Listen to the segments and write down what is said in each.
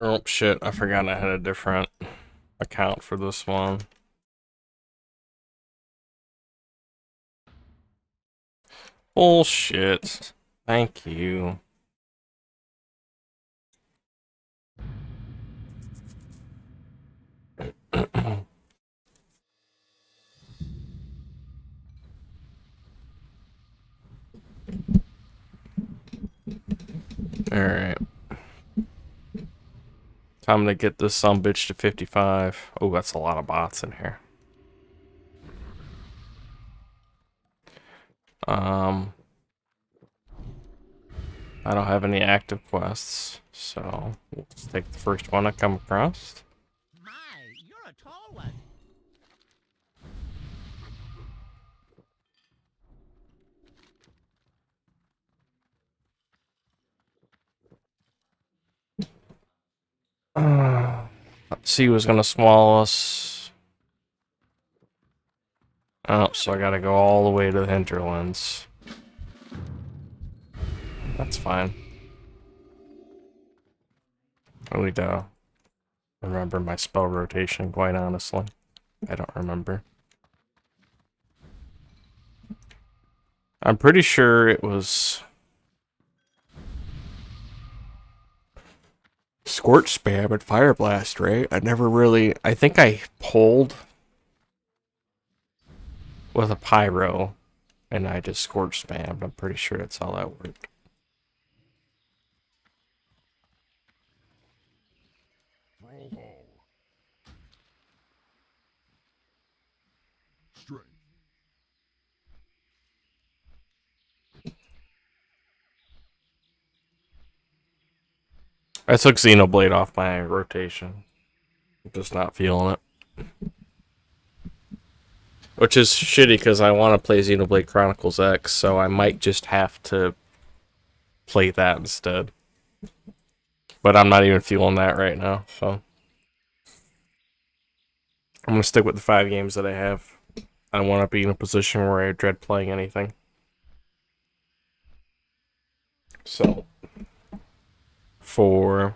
Oh shit, I forgot I had a different account for this one. Bullshit. Thank you. Alright. Time to get this sumbitch to 55. Oh, that's a lot of bots in here. I don't have any active quests, so let's take the first one I come across. My, you're a tall one. Let's see who's gonna swallow us. Oh, so I gotta go all the way to the hinterlands. That's fine. I need to remember my spell rotation, quite honestly. I don't remember. I'm pretty sure it was Scorch Spam and Fire Blast, right? I think I pulled with a Pyro and I just Scorch Spammed. I'm pretty sure that's how that worked. I took Xenoblade off my rotation. I'm just not feeling it. Which is shitty because I want to play Xenoblade Chronicles X, so I might just have to play that instead. But I'm not even feeling that right now, so I'm gonna stick with the 5 games that I have. I don't want to be in a position where I dread playing anything. So, for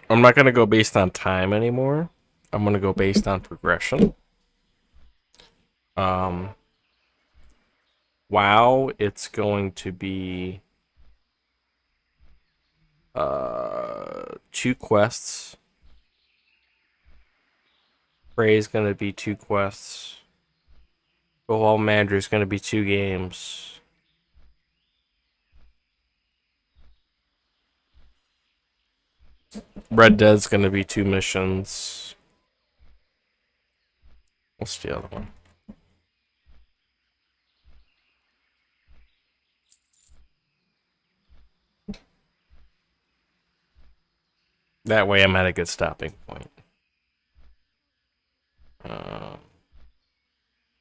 I'm not gonna go based on time anymore. I'm gonna go based on progression. Um, WoW, it's going to be 2 quests. Prey is gonna be 2 quests. Football Manager is gonna be 2 games. Red Dead's gonna be 2 missions. What's the other one? That way I'm at a good stopping point.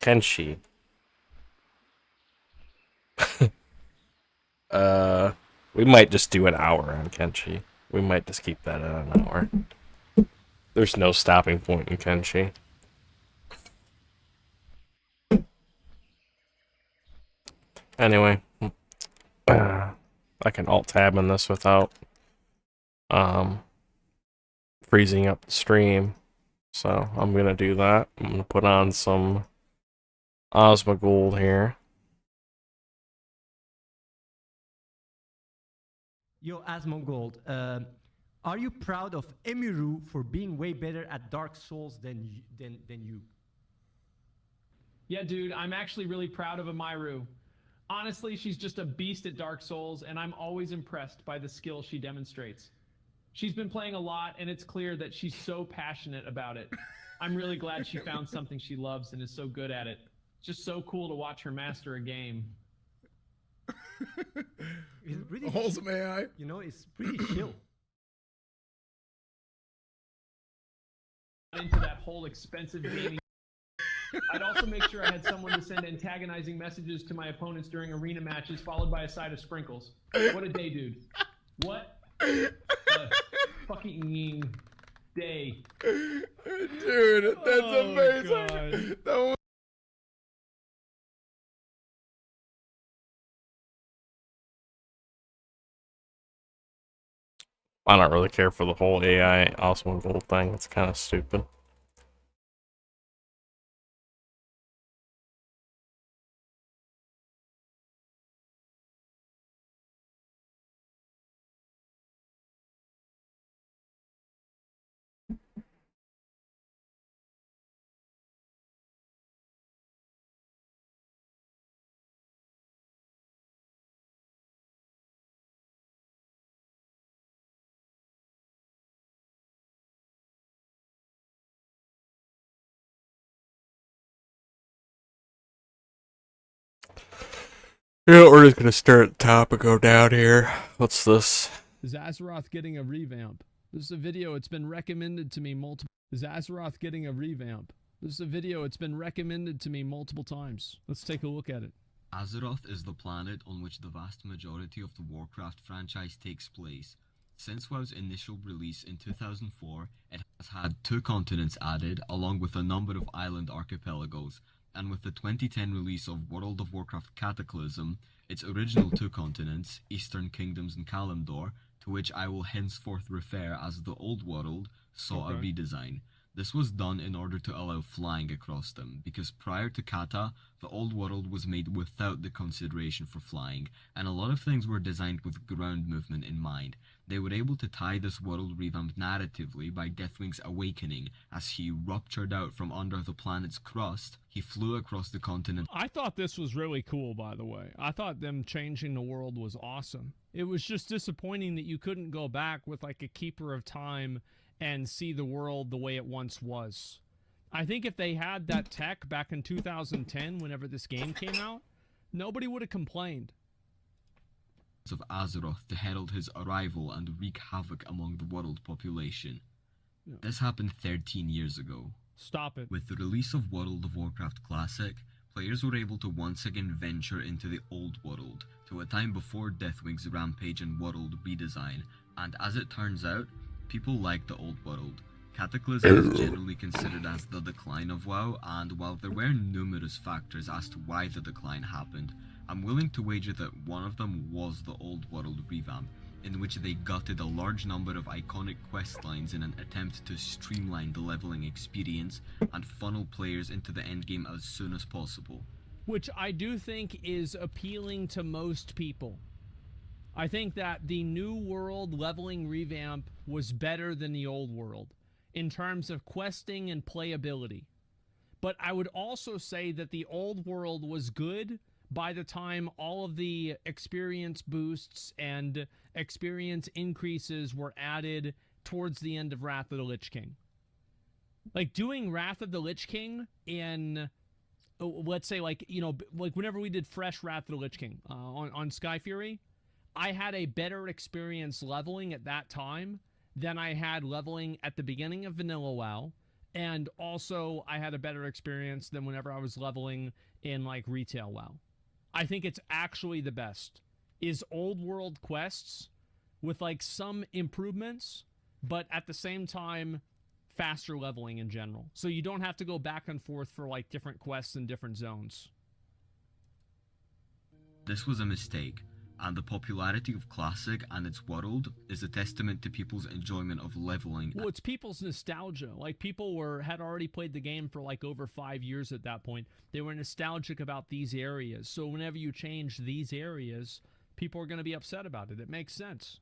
Kenshi. We might just do an hour on Kenshi. We might just keep that at an hour. There's no stopping point in Kenshi. Anyway, I can alt tab in this without freezing up the stream. So I'm gonna do that. I'm gonna put on some Osmogold here. Yo, Asmongold, are you proud of Emiru for being way better at Dark Souls than you? Yeah, dude, I'm actually really proud of Amiru. Honestly, she's just a beast at Dark Souls, and I'm always impressed by the skill she demonstrates. She's been playing a lot, and it's clear that she's so passionate about it. I'm really glad she found something she loves and is so good at it. It's just so cool to watch her master a game. It's really Wholesome AI. You know, it's pretty chill. Into that whole expensive gaming. I'd also make sure I had someone to send antagonizing messages to my opponents during arena matches, followed by a side of sprinkles. What a day, dude. What a fucking day. Dude, that's amazing. That I don't really care for the whole AI Osmo Gold thing. It's kind of stupid. Yeah, we're just gonna start at the top and go down here. What's this? Is Azeroth getting a revamp? This is a video, it's been recommended to me multiple... Is Azeroth getting a revamp? This is a video, it's been recommended to me multiple times. Let's take a look at it. Azeroth is the planet on which the vast majority of the Warcraft franchise takes place. Since WoW's initial release in 2004, it has had 2 continents added, along with a number of island archipelagos, and with the 2010 release of World of Warcraft Cataclysm, its original 2 continents, Eastern Kingdoms and Kalimdor, to which I will henceforth refer as the Old World, saw a redesign. This was done in order to allow flying across them, because prior to Kata, the Old World was made without the consideration for flying, and a lot of things were designed with ground movement in mind. They were able to tie this world revamp narratively by Deathwing's awakening. As he ruptured out from under the planet's crust, he flew across the continent. I thought this was really cool, by the way. I thought them changing the world was awesome. It was just disappointing that you couldn't go back with like a Keeper of Time and see the world the way it once was. I think if they had that tech back in 2010, whenever this game came out, nobody would have complained. Of Azeroth to herald his arrival and wreak havoc among the world population. Yeah. This happened 13 years ago. Stop it. With the release of World of Warcraft Classic, players were able to once again venture into the old world, to a time before Deathwing's rampage and world redesign, and as it turns out, people like the old world. Cataclysm is generally considered as the decline of WoW, and while there were numerous factors as to why the decline happened, I'm willing to wager that one of them was the old world revamp, in which they gutted a large number of iconic quest lines in an attempt to streamline the leveling experience and funnel players into the endgame as soon as possible. Which I do think is appealing to most people. I think that the new world leveling revamp was better than the old world in terms of questing and playability. But I would also say that the old world was good by the time all of the experience boosts and experience increases were added towards the end of Wrath of the Lich King. Like doing Wrath of the Lich King in, let's say like, you know, like whenever we did fresh Wrath of the Lich King on Sky Fury, I had a better experience leveling at that time than I had leveling at the beginning of Vanilla WoW, and also I had a better experience than whenever I was leveling in like retail WoW. I think it's actually the best is old world quests with like some improvements, but at the same time faster leveling in general, so you don't have to go back and forth for like different quests in different zones. This was a mistake, and the popularity of Classic and its world is a testament to people's enjoyment of leveling. Well, it's people's nostalgia. Like, people had already played the game for like over 5 years at that point. They were nostalgic about these areas. So whenever you change these areas, people are going to be upset about it. It makes sense.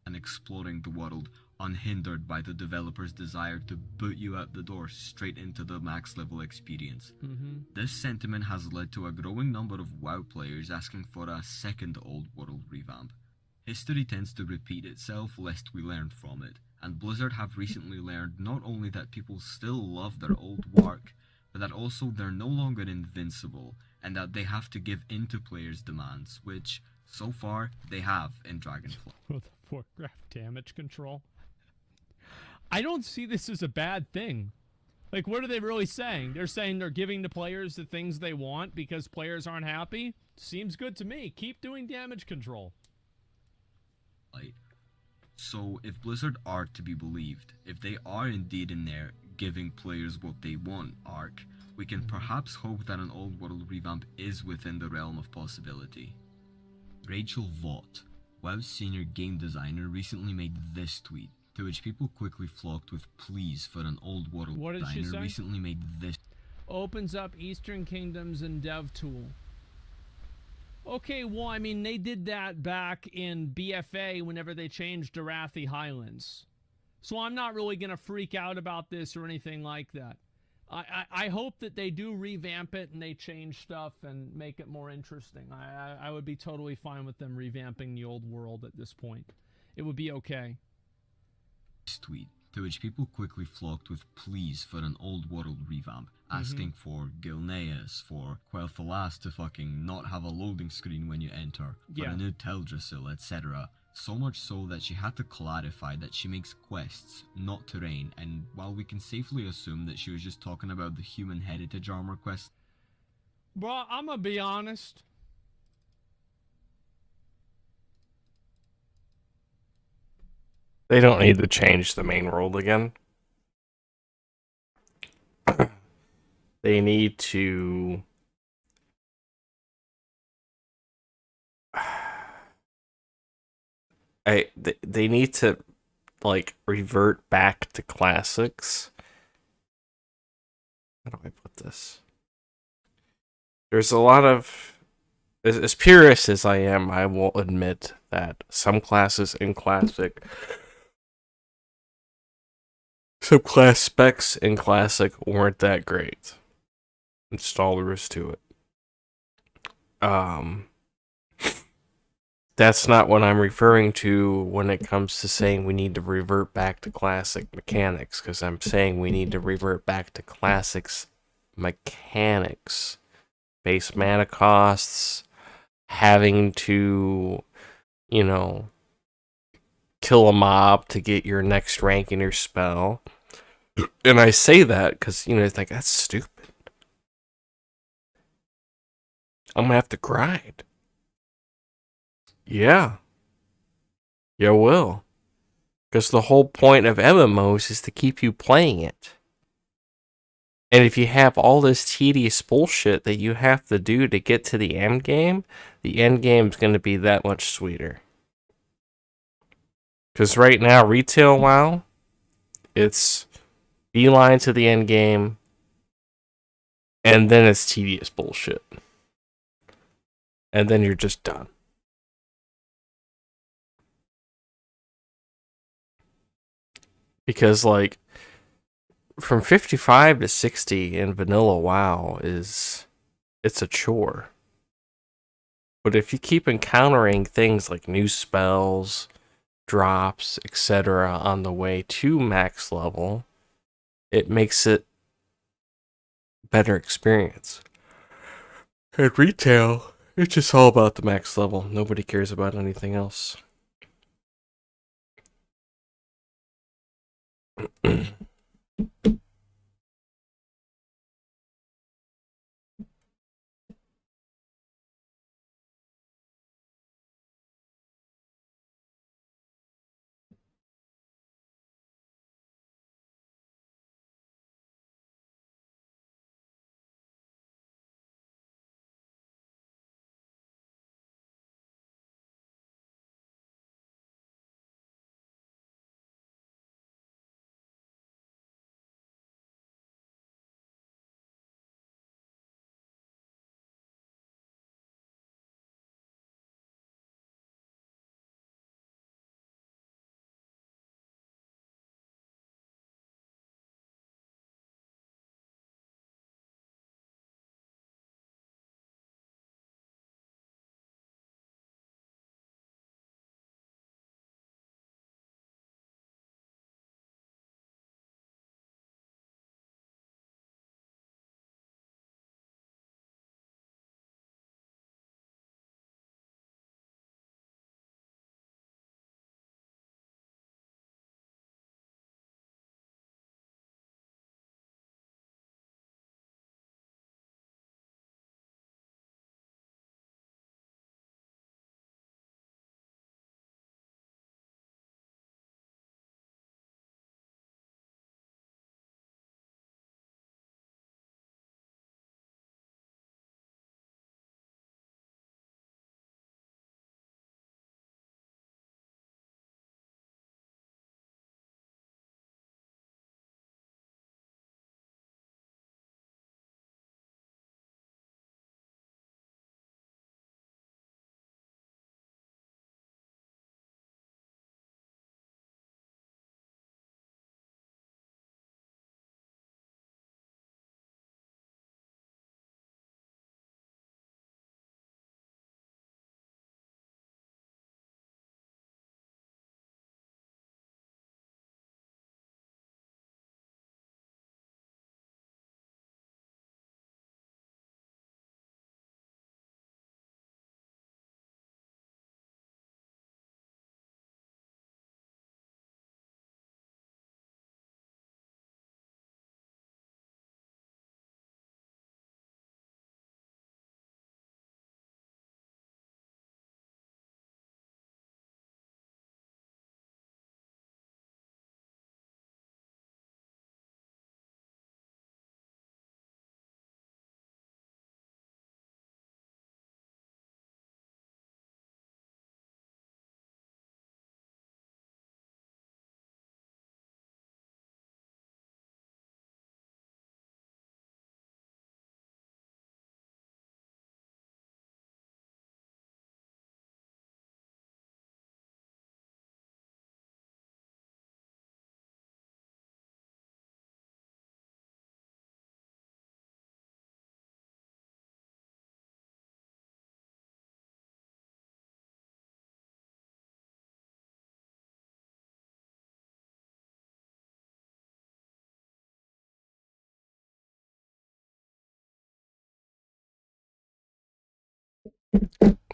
And exploring the world unhindered by the developer's desire to boot you out the door straight into the max level experience. This sentiment has led to a growing number of WoW players asking for a second old world revamp. History tends to repeat itself lest we learn from it, and Blizzard have recently learned not only that people still love their old work, but that also they're no longer invincible, and that they have to give in to players' demands, which, so far, they have in Dragonflight. With Warcraft damage control. I don't see this as a bad thing. Like, what are they really saying? They're saying they're giving the players the things they want because players aren't happy? Seems good to me. Keep doing damage control. So, if Blizzard are to be believed, if they are indeed in there giving players what they want arc, we can perhaps hope that an old world revamp is within the realm of possibility. Rachel Vaught. WoW's senior game designer recently made this tweet, to which people quickly flocked with pleas for an old world. What did she designer say? recently made this. Opens up Eastern Kingdoms and DevTool. Okay, well, I mean, they did that back in BFA whenever they changed Arathi Highlands. So I'm not really going to freak out about this or anything like that. I hope that they do revamp it and they change stuff and make it more interesting. I would be totally fine with them revamping the old world at this point. It would be okay. Tweet, to which people quickly flocked with pleas for an old world revamp, asking for Gilneas, for Quel'Thalas to fucking not have a loading screen when you enter, for Yeah. a new Teldrassil, etc. So much so that she had to clarify that she makes quests, not terrain, and while we can safely assume that she was just talking about the human heritage armor quest. Bro, I'm gonna be honest. They don't need to change the main world again. They need to... They need to, like, revert back to classics. How do I put this? There's a lot of... As purist as I am, I will admit that some classes in Classic... Some class specs in Classic weren't that great. That's all there is to it. That's not what I'm referring to when it comes to saying we need to revert back to classic mechanics, because I'm saying we need to revert back to classics mechanics. Base mana costs, having to, you know, kill a mob to get your next rank in your spell. And I say that because, you know, it's like, that's stupid. I'm gonna have to grind. Yeah. You will. Because the whole point of MMOs is to keep you playing it. And if you have all this tedious bullshit that you have to do to get to the end game is going to be that much sweeter. Because right now, retail WoW, it's beeline to the end game, and then it's tedious bullshit. And then you're just done. Because, like, from 55 to 60 in vanilla WoW it's a chore. But if you keep encountering things like new spells, drops, etc. on the way to max level, it makes it a better experience. At retail, it's just all about the max level. Nobody cares about anything else.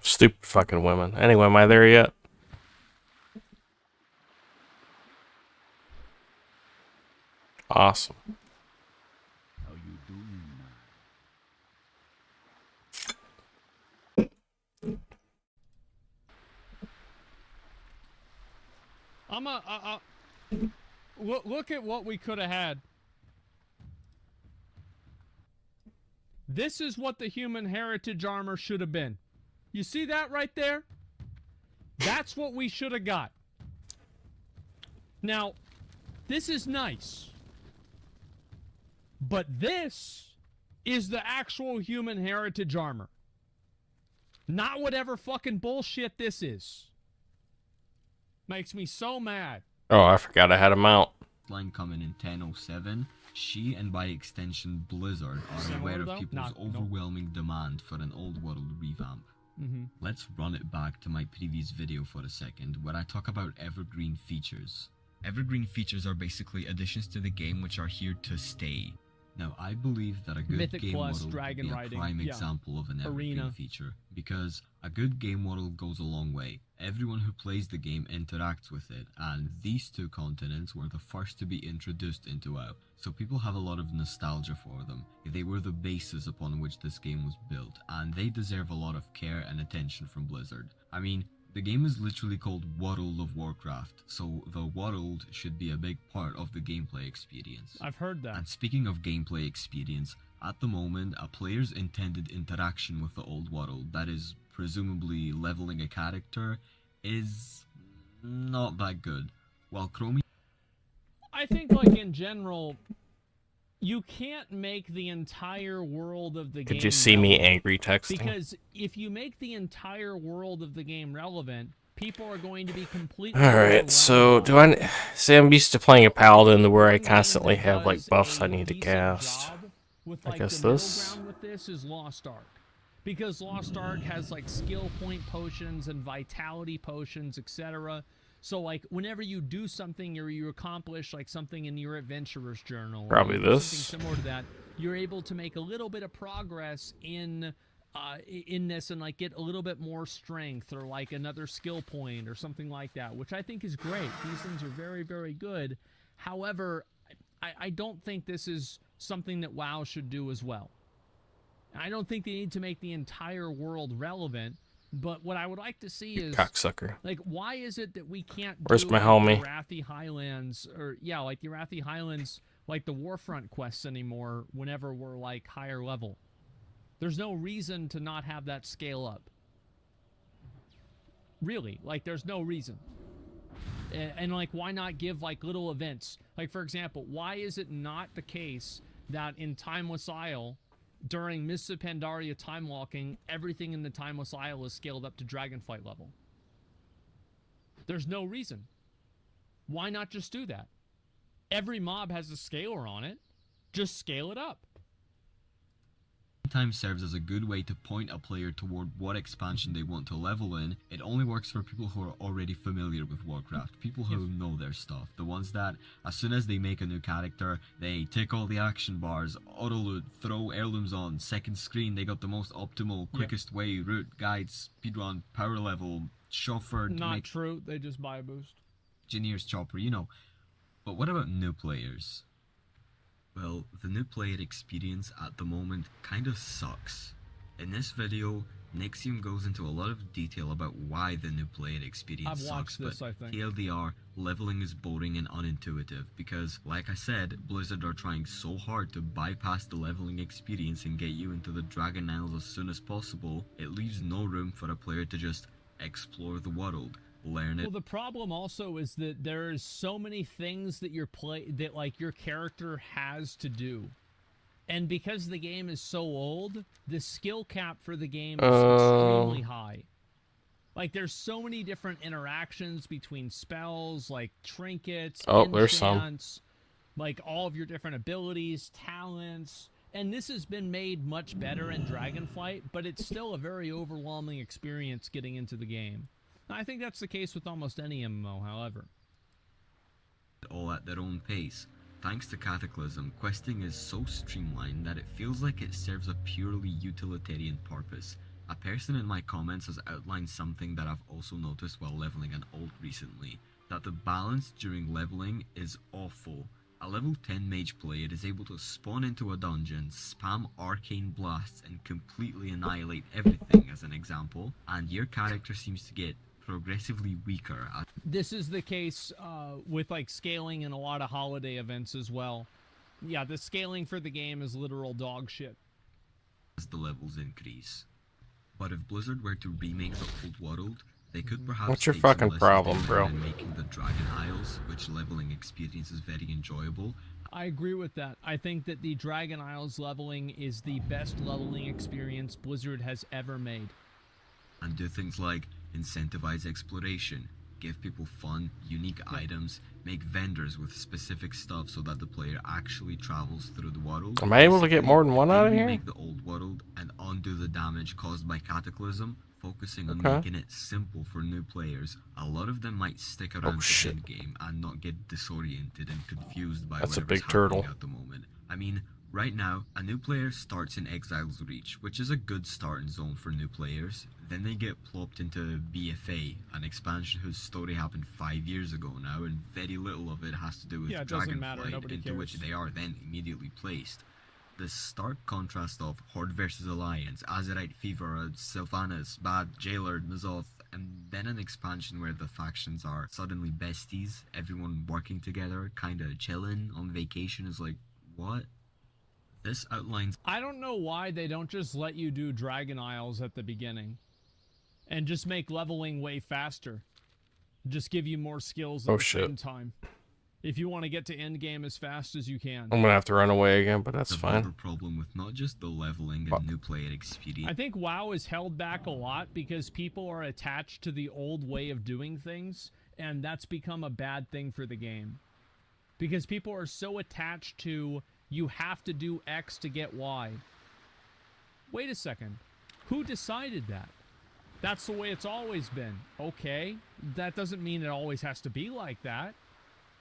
Stupid fucking women. Anyway, am I there yet? Awesome. How you doing, Look at what we could have had. This is what the human heritage armor should have been. You see that right there? That's what we should have got. Now, this is nice. But this is the actual human heritage armor. Not whatever fucking bullshit this is. Makes me so mad. Oh, I forgot I had a mount. Line coming in 1007, she and by extension Blizzard are Similar, aware of though? people's overwhelming demand for an old world revamp. Let's run it back to my previous video for a second, where I talk about evergreen features. Evergreen features are basically additions to the game which are here to stay. Now, I believe that a good Mythic game Plus, model dragon would be a riding, prime yeah. example of an evergreen Arena. feature, because a good game model goes a long way. Everyone who plays the game interacts with it, and these two continents were the first to be introduced into WoW, so people have a lot of nostalgia for them. They were the basis upon which this game was built, and they deserve a lot of care and attention from Blizzard. I mean, the game is literally called World of Warcraft, so the world should be a big part of the gameplay experience. I've heard that. And speaking of gameplay experience, at the moment, a player's intended interaction with the old world, that is presumably leveling a character, is not that good. While Chromie... I think, like, in general, you can't make the entire world of the game Could you see me relevant. angry texting? Because if you make the entire world of the game relevant, people are going to be completely Alright, so do I... See, I'm used to playing a paladin where I constantly have, like, buffs I need to cast. I guess this? With this is Lost Ark. Because Lost Ark has, like, skill point potions and vitality potions, etc. So, like, whenever you do something or you accomplish, like, something in your adventurer's journal, Probably or you do this. something similar to that, you're able to make a little bit of progress in this and, like, get a little bit more strength or, like, another skill point or something like that, which I think is great. These things are very, very good. However, I don't think this is something that WoW should do as well. I don't think they need to make the entire world relevant. But what I would like to see is, Cocksucker. like, why is it that we can't Where's do my like, homie? the Arathi Highlands, or, yeah, like the Arathi Highlands, like the Warfront quests anymore whenever we're, like, higher level? There's no reason to not have that scale up. Really, like, there's no reason. And like, why not give, like, little events? Like, for example, why is it not the case that in Timeless Isle, during Mists of Pandaria time walking, everything in the Timeless Isle is scaled up to Dragonflight level? There's no reason. Why not just do that? Every mob has a scaler on it. Just scale it up. Sometimes serves as a good way to point a player toward what expansion they want to level in. It only works for people who are already familiar with Warcraft, people who know their stuff, the ones that as soon as they make a new character, they tick all the action bars, auto loot, throw heirlooms on, second screen, they got the most optimal, quickest way, route, guides, speedrun, power level, chauffeur to Not make true. They just buy a boost. engineer's chopper, you know. But what about new players? Well, the new player experience at the moment kinda sucks. In this video, Nixium goes into a lot of detail about why the new player experience I've sucks, watched this, but I think. TLDR, leveling is boring and unintuitive because, like I said, Blizzard are trying so hard to bypass the leveling experience and get you into the Dragon Isles as soon as possible, it leaves no room for a player to just explore the world. Learn it. Well, the problem also is that there's so many things that your character has to do. And because the game is so old, the skill cap for the game is extremely high. Like, there's so many different interactions between spells, like trinkets, there's some. enchants, like all of your different abilities, talents. And this has been made much better in Dragonflight, but it's still a very overwhelming experience getting into the game. I think that's the case with almost any MMO, however. All at their own pace. Thanks to Cataclysm, questing is so streamlined that it feels like it serves a purely utilitarian purpose. A person in my comments has outlined something that I've also noticed while leveling an ult recently, that the balance during leveling is awful. A level 10 mage player is able to spawn into a dungeon, spam arcane blasts and completely annihilate everything as an example, and your character seems to get progressively weaker This is the case with like scaling in a lot of holiday events as well. Yeah, the scaling for the game is literal dog shit. as the levels increase. But if Blizzard were to remake the old world, they could perhaps What's your take some fucking lessons problem, they bro? learned in making the Dragon Isles, which leveling experience is very enjoyable, I agree with that. I think that the Dragon Isles leveling is the best leveling experience Blizzard has ever made. and do things like incentivize exploration, give people fun, unique items, make vendors with specific stuff so that the player actually travels through the world. Am I able to get more than one They out of here? remake the old world and undo the damage caused by Cataclysm, focusing on Okay. making it simple for new players. A lot of them might stick around to shit. endgame and not get disoriented and confused by That's a whatever's big turtle. happening at the moment. I mean, right now, a new player starts in Exile's Reach, which is a good starting zone for new players. Then they get plopped into BFA, an expansion whose story happened 5 years ago now, and very little of it has to do with Yeah, it doesn't matter, Dragonflight, nobody into which cares. they are then immediately placed. The stark contrast of Horde versus Alliance, Azerite Fever, Sylvanas, Bad, Jailer, N'Zoth, and then an expansion where the factions are suddenly besties, everyone working together, kinda chilling on vacation is like, what? This outlines I don't know why they don't just let you do Dragon Isles at the beginning and just make leveling way faster. Just give you more skills at Oh, the shit. same time. If you want to get to end game as fast as you can. I'm gonna have to run away again, but that's the fine. broader problem with not just the leveling What? and new player experience. I think WoW is held back a lot because people are attached to the old way of doing things, and that's become a bad thing for the game. Because people are so attached to, you have to do X to get Y. Wait a second. Who decided that? That's the way it's always been. Okay, that doesn't mean it always has to be like that.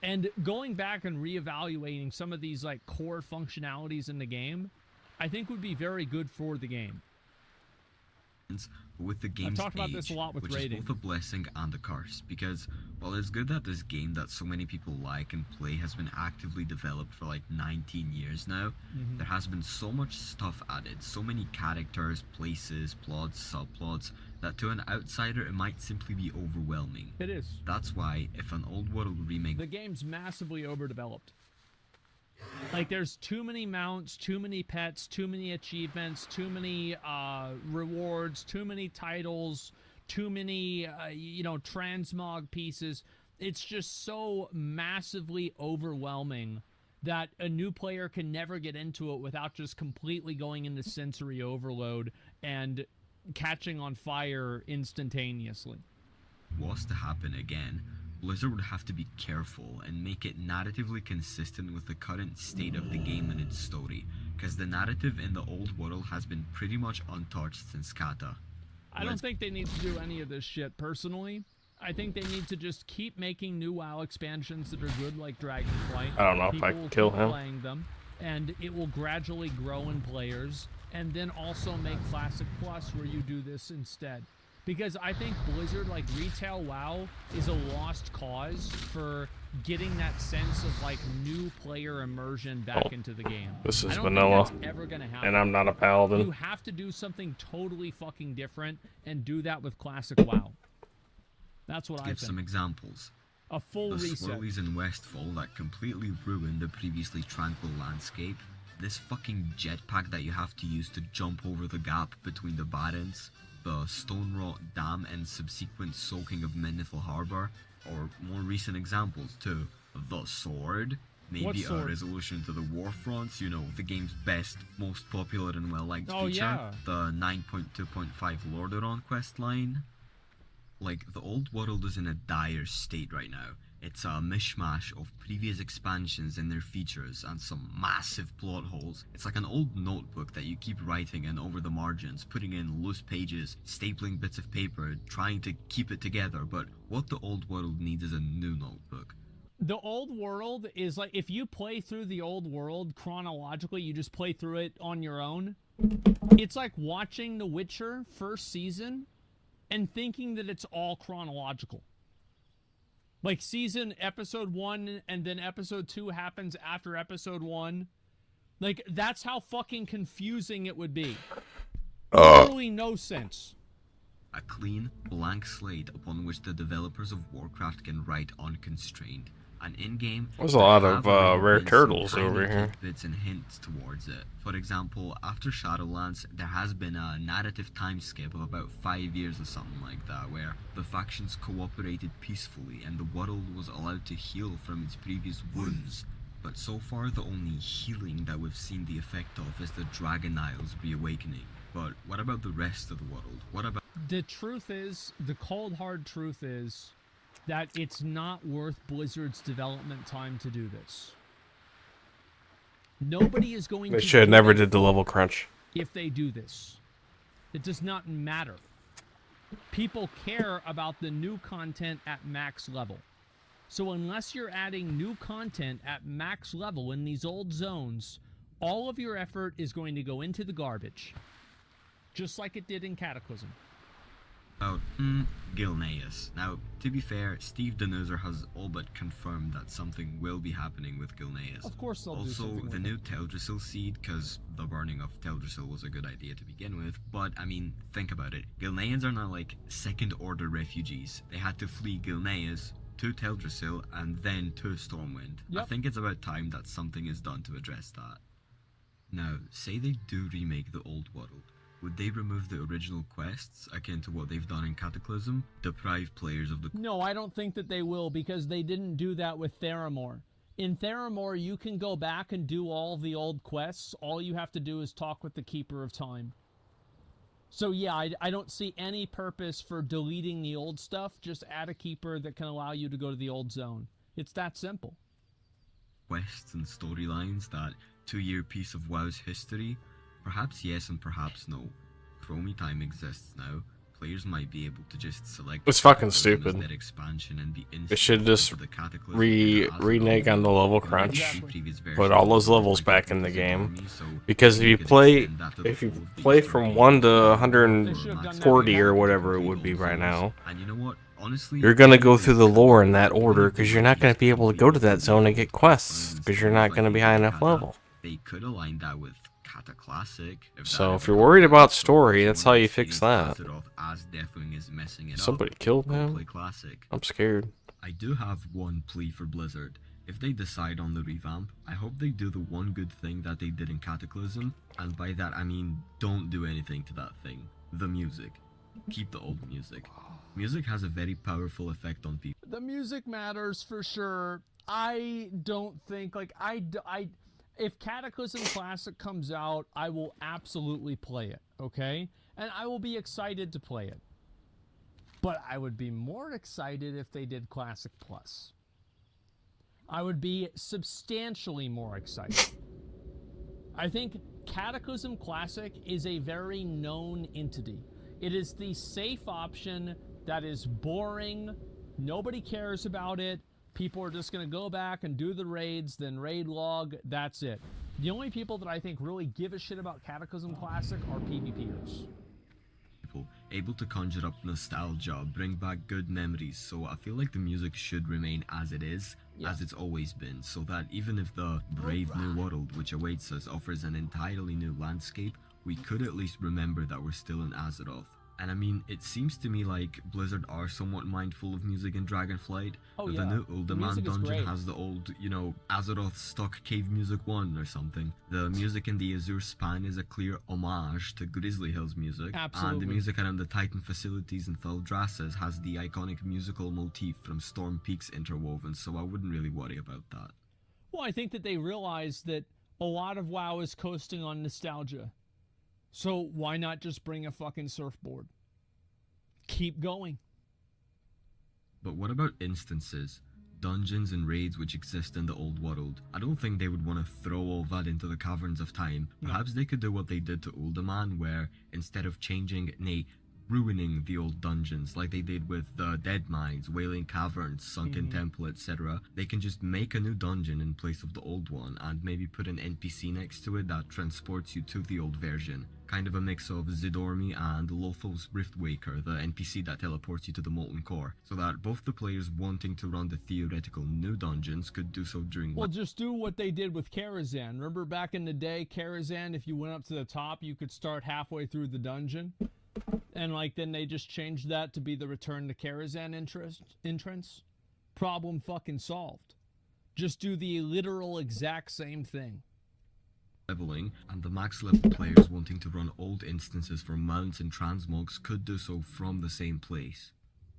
And going back and reevaluating some of these like core functionalities in the game, I think would be very good for the game. With the game's talked about this a age, lot with which raiding. is both a blessing and a curse, because while it's good that this game that so many people like and play has been actively developed for like 19 years now, there has been so much stuff added, so many characters, places, plots, subplots, that to an outsider it might simply be overwhelming. It is. That's why, if an old world remake The game's massively overdeveloped. Like, there's too many mounts, too many pets, too many achievements, too many rewards, too many titles, too many, transmog pieces. It's just so massively overwhelming that a new player can never get into it without just completely going into sensory overload and catching on fire instantaneously. was to happen again, Blizzard would have to be careful and make it narratively consistent with the current state of the game and its story, because the narrative in the old world has been pretty much untouched since Kata. I don't think they need to do any of this shit, personally. I think they need to just keep making new WoW expansions that are good, like Dragonflight. I don't know if People I will can kill keep him. playing them, and it will gradually grow in players, and then also make Classic Plus where you do this instead. Because I think Blizzard, like retail WoW, is a lost cause for getting that sense of like new player immersion back into the game. This is I don't vanilla, think that's ever gonna happen. and I'm not a You paladin. have to do something totally fucking different and do that with Classic WoW. That's what I Give some think. examples. A full The reset. swirlies in Westfall that completely ruined the previously tranquil landscape. This fucking jetpack that you have to use to jump over the gap between the barrens. The Stone Rot Dam and subsequent soaking of Menethil Harbor. Or more recent examples too. The Sword. Maybe What a sword? resolution to the war fronts, the game's best, most popular and well-liked Oh, feature. yeah. The 9.2.5 Lordaeron quest line. Like, the old world is in a dire state right now. It's a mishmash of previous expansions and their features and some massive plot holes. It's like an old notebook that you keep writing in over the margins, putting in loose pages, stapling bits of paper, trying to keep it together, but what the old world needs is a new notebook. The old world is like, if you play through the old world chronologically, you just play through it on your own. It's like watching The Witcher first season and thinking that it's all chronological. Like episode 1 and then episode 2 happens after episode 1. Like, that's how fucking confusing it would be. Totally no sense. A clean, blank slate upon which the developers of Warcraft can write unconstrained. An in-game. There's a lot of rare turtles over here. Bits and hints towards it. For example, after Shadowlands, there has been a narrative time skip of about 5 years or something like that, where the factions cooperated peacefully and the world was allowed to heal from its previous wounds. But so far, the only healing that we've seen the effect of is the Dragon Isles reawakening. But what about the rest of the world? What about... The truth is, the cold hard truth is, that it's not worth Blizzard's development time to do this. Nobody is going to... They should have never did the level crunch. If they do this. It does not matter. People care about the new content at max level. So unless you're adding new content at max level in these old zones, all of your effort is going to go into the garbage. Just like it did in Cataclysm. About Gilneas. Now, to be fair, Steve Denuser has all but confirmed that something will be happening with Gilneas. Of course they'll do Also, something the with new it. Teldrassil seed, because the burning of Teldrassil was a good idea to begin with, but, I mean, think about it. Gilneans are not like second-order refugees. They had to flee Gilneas to Teldrassil and then to Stormwind. I Yep. think it's about time that something is done to address that. Now, say they do remake the old world. Would they remove the original quests, akin to what they've done in Cataclysm? Deprive players of the... No, I don't think that they will, because they didn't do that with Theramore. In Theramore, you can go back and do all the old quests. All you have to do is talk with the Keeper of Time. So yeah, I don't see any purpose for deleting the old stuff. Just add a Keeper that can allow you to go to the old zone. It's that simple. quests and storylines, that 2-year piece of WoW's history? Perhaps yes and perhaps no. Chromie time exists now. Players might be able to just select... It's fucking Cataclysm as stupid. their expansion and be They should just into the Cataclysm renege on the level crunch. Exactly. Put all those levels back in the game. Because if you play from 1 to 140 or whatever it would be right now, And you know what? Honestly, you're gonna go through the lore in that order because you're not gonna be able to go to that zone and get quests because you're not gonna be high enough level. They could align that with Cata Classic. So if you're worried about story, that's how you fix that. As Deathwing is messing it Somebody up, killed go him? play Classic. I'm scared. I do have one plea for Blizzard. If they decide on the revamp, I hope they do the one good thing that they did in Cataclysm, and by that I mean don't do anything to that thing. The music. Keep the old music. Music has a very powerful effect on people. The music matters for sure. I don't think, like, if Cataclysm Classic comes out, I will absolutely play it, okay? And I will be excited to play it. But I would be more excited if they did Classic Plus. I would be substantially more excited. I think Cataclysm Classic is a very known entity. It is the safe option that is boring. Nobody cares about it. People are just going to go back and do the raids, then raid log. That's it. The only people that I think really give a shit about Cataclysm Classic are PvPers. Able to conjure up nostalgia, bring back good memories, so I feel like the music should remain as it is, as it's always been, so that even if the brave new world which awaits us offers an entirely new landscape, we could at least remember that we're still in Azeroth. And I mean, it seems to me like Blizzard are somewhat mindful of music in Dragonflight. Oh, The yeah. new Uldaman Music is dungeon great. has the old, Azeroth stock cave music 1 or something. The music in the Azure Span is a clear homage to Grizzly Hills music. And Absolutely. the music around the Titan facilities in Thaldraszus has the iconic musical motif from Storm Peaks interwoven, so I wouldn't really worry about that. Well, I think that they realize that a lot of WoW is coasting on nostalgia. So why not just bring a fucking surfboard? Keep going. But what about instances? Dungeons and raids which exist in the old world. I don't think they would want to throw all that into the caverns of time. Perhaps they could do what they did to Uldaman, where instead of changing, nay, ruining the old dungeons like they did with Dead Mines, Wailing Caverns, Sunken Temple, etc. They can just make a new dungeon in place of the old one and maybe put an NPC next to it that transports you to the old version. Kind of a mix of Zidormi and Lotho's Riftwaker, the NPC that teleports you to the Molten Core, so that both the players wanting to run the theoretical new dungeons could do so during Well, just do what they did with Karazhan. Remember back in the day, Karazhan, if you went up to the top, you could start halfway through the dungeon? And, like, then they just changed that to be the Return to Karazhan entrance? Problem fucking solved. Just do the literal exact same thing. leveling, and the max level players wanting to run old instances for mounts and transmogs could do so from the same place.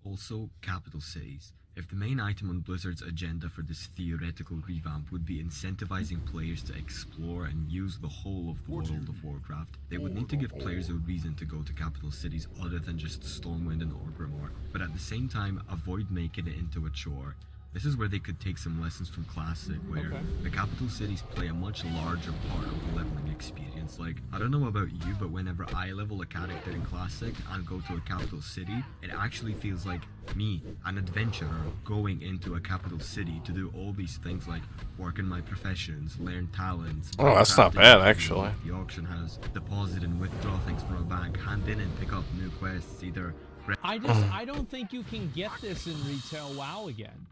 Also, capital cities. If the main item on Blizzard's agenda for this theoretical revamp would be incentivizing players to explore and use the whole of the World of Warcraft, they would need to give players a reason to go to capital cities other than just Stormwind and Orgrimmar, but at the same time avoid making it into a chore. This is where they could take some lessons from Classic, where the capital cities play a much larger part of the leveling experience. Like, I don't know about you, but whenever I level a character in Classic and go to a capital city, it actually feels like me, an adventurer, going into a capital city to do all these things like work in my professions, learn talents. Oh, that's not bad, actually. The auction house, deposit and withdraw things from a bank, hand in and pick up new quests, either... I don't think you can get this in retail WoW again.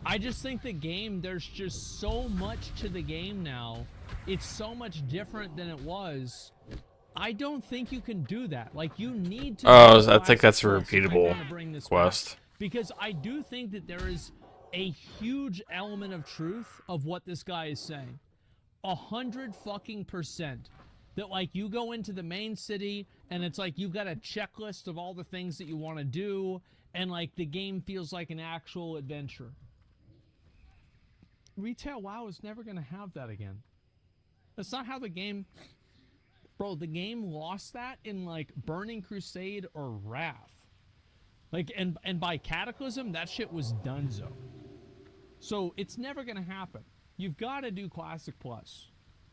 I just think the game, there's just so much to the game now. It's so much different than it was. I don't think you can do that. Like, you need to... Oh, I think that's a repeatable quest. Because I do think that there is a huge element of truth of what this guy is saying. 100% that, like, you go into the main city and it's like you've got a checklist of all the things that you want to do, and, like, the game feels like an actual adventure. Retail WoW is never going to have that again. That's not how the game... Bro, the game lost that in, like, Burning Crusade or Wrath. Like, and by Cataclysm, that shit was donezo. So, it's never going to happen. You've got to do Classic Plus.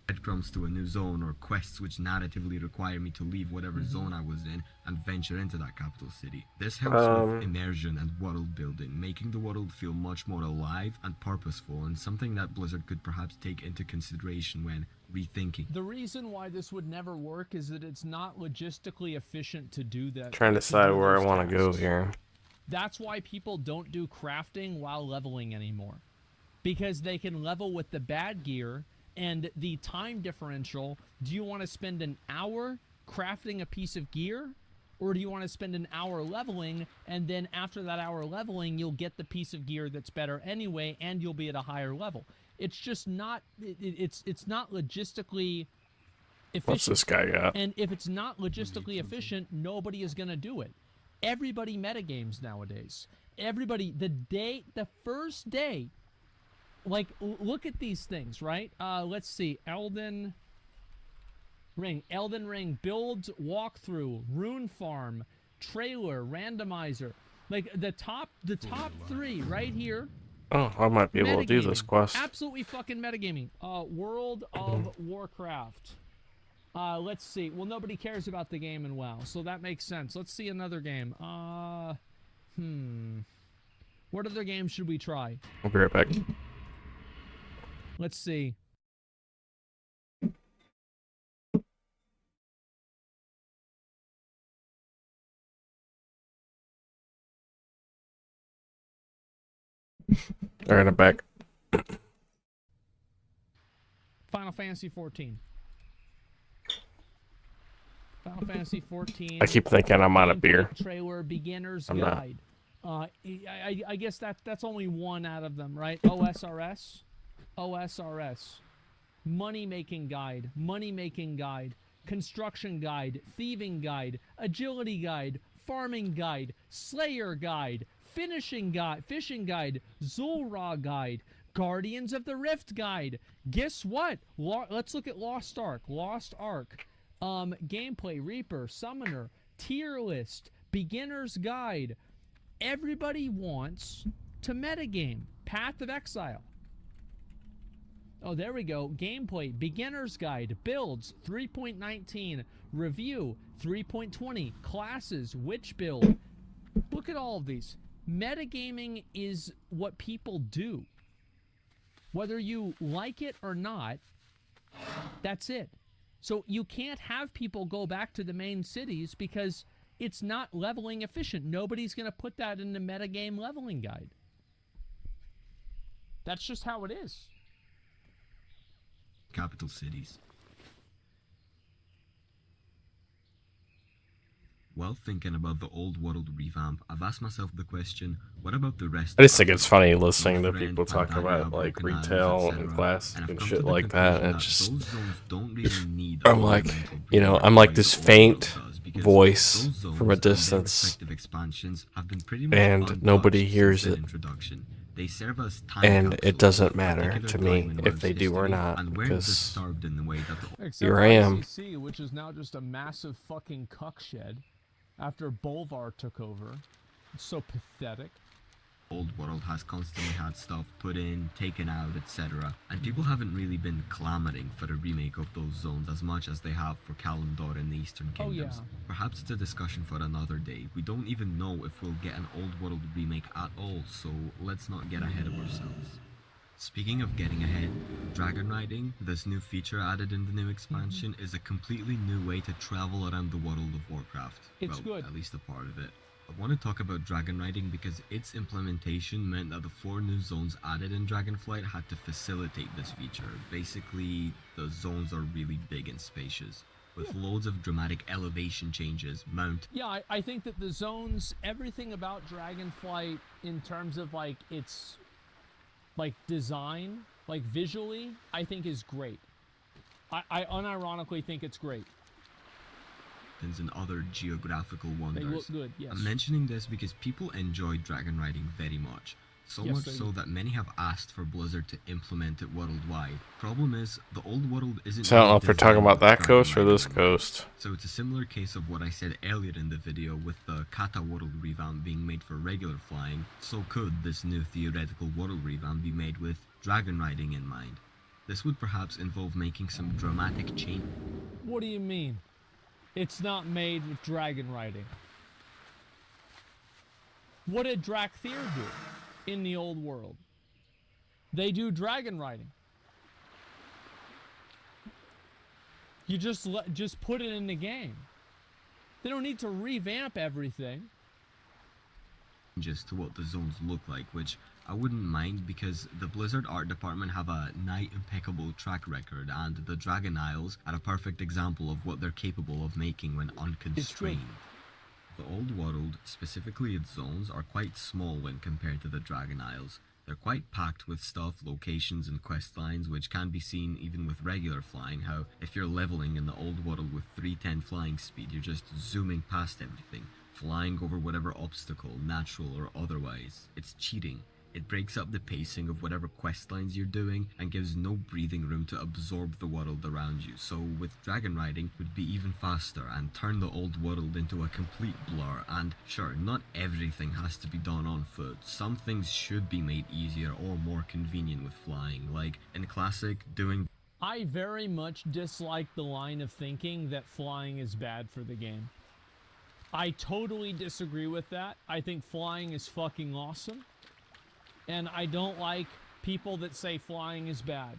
Breadcrumbs to a new zone, or quests which narratively require me to leave whatever zone I was in and venture into that capital city. This helps with immersion and world building, making the world feel much more alive and purposeful, and something that Blizzard could perhaps take into consideration when rethinking. The reason why this would never work is that it's not logistically efficient to do that. Trying to decide where I want to go here. That's why people don't do crafting while leveling anymore. Because they can level with the bad gear, and the time differential. Do you want to spend an hour crafting a piece of gear, or do you want to spend an hour leveling, and then after that hour leveling, you'll get the piece of gear that's better anyway, and you'll be at a higher level? It's just not, it's not logistically efficient. What's this guy got? And if it's not logistically efficient, nobody is going to do it. Everybody metagames nowadays. Everybody, the first day, like, look at these things, right? Let's see. Elden Ring, builds, walkthrough, rune farm, trailer, randomizer. Like, the top three right here. Oh, I might be able to do this quest. Absolutely fucking metagaming. World of Warcraft. Let's see. Well, nobody cares about the game in WoW, so that makes sense. Let's see another game. What other games should we try? I'll be right back. Let's see. All right, I'm back. Final Fantasy 14. Final Fantasy 14. I keep thinking I'm out of beer. Trailer, beginner's I'm not. guide. I guess that's only one out of them, right? OSRS. Money making guide, construction guide, thieving guide, agility guide, farming guide, slayer guide, fishing guide, Zul'Ra guide, Guardians of the Rift guide. Guess what? Let's look at Lost Ark. Gameplay, Reaper, Summoner, tier list, beginner's guide. Everybody wants to metagame. Path of Exile. Oh, there we go. Gameplay, beginner's guide, builds 3.19, review 3.20, classes, which build. Look at all of these. Metagaming is what people do. Whether you like it or not, that's it. So you can't have people go back to the main cities because it's not leveling efficient. Nobody's going to put that in the metagame leveling guide. That's just how it is. Capital cities. While thinking about the old world revamp, I've asked myself the question, what about the rest I just of think the it's world? funny listening to Northrend, people talk Pandaria, about like Broken Isles, retail etc., and class and I've and come shit to the like that. conclusion And it that just those zones don't really need I'm a like, fundamental you know, revamp I'm the like way this the old faint world does, because voice those zones from a and their distance, respective expansions have been pretty much and untouched nobody since hears their it. introduction. They serve as time And it capsules doesn't of a matter particular to time me in if WoW's they do or history, not, and weren't because disturbed in the way that the Except here for I am. ICC, which is now just a massive fucking cuck shed after Bolvar took over. It's so pathetic. old world has constantly had stuff put in, taken out, etc. And people haven't really been clamoring for a remake of those zones as much as they have for Kalimdor in the Eastern Oh, Kingdoms. yeah. Perhaps it's a discussion for another day. We don't even know if we'll get an old world remake at all, so let's not get ahead of ourselves. Speaking of getting ahead, dragon riding, this new feature added in the new expansion, is a completely new way to travel around the world of Warcraft. It's well, good. at least a part of it. I want to talk about dragon riding because its implementation meant that the 4 new zones added in Dragonflight had to facilitate this feature. Basically, the zones are really big and spacious, with loads of dramatic elevation changes, Yeah, I think that the zones, everything about Dragonflight in terms of like its like design, like visually, I think is great. I unironically think it's great. and other geographical wonders. They look good, yes. I'm mentioning this because people enjoy dragon riding very much. So Yes, much they so do. that many have asked for Blizzard to implement it worldwide. Problem is, the old world isn't So I don't know really if we're talking designed about with that dragon coast or riding this in mind. coast. So it's a similar case of what I said earlier in the video with the Kata world revamp being made for regular flying. So could this new theoretical world revamp be made with dragon riding in mind? This would perhaps involve making some dramatic change. What do you mean? It's not made with dragon riding. What did Drakthir do in the old world? They do dragon riding. You just put it in the game. They don't need to revamp everything. Changes to what the zones look like, which I wouldn't mind because the Blizzard art department have a nigh impeccable track record, and the Dragon Isles are a perfect example of what they're capable of making when unconstrained. The old world, specifically its zones, are quite small when compared to the Dragon Isles. They're quite packed with stuff, locations and quest lines, which can be seen even with regular flying, how if you're leveling in the old world with 310 flying speed, you're just zooming past everything, flying over whatever obstacle, natural or otherwise. It's cheating. It breaks up the pacing of whatever quest lines you're doing and gives no breathing room to absorb the world around you. So with dragon riding, it would be even faster and turn the old world into a complete blur. And sure, not everything has to be done on foot. Some things should be made easier or more convenient with flying, like in Classic, doing I very much dislike the line of thinking that flying is bad for the game. I totally disagree with that. I think flying is fucking awesome. And I don't like people that say flying is bad.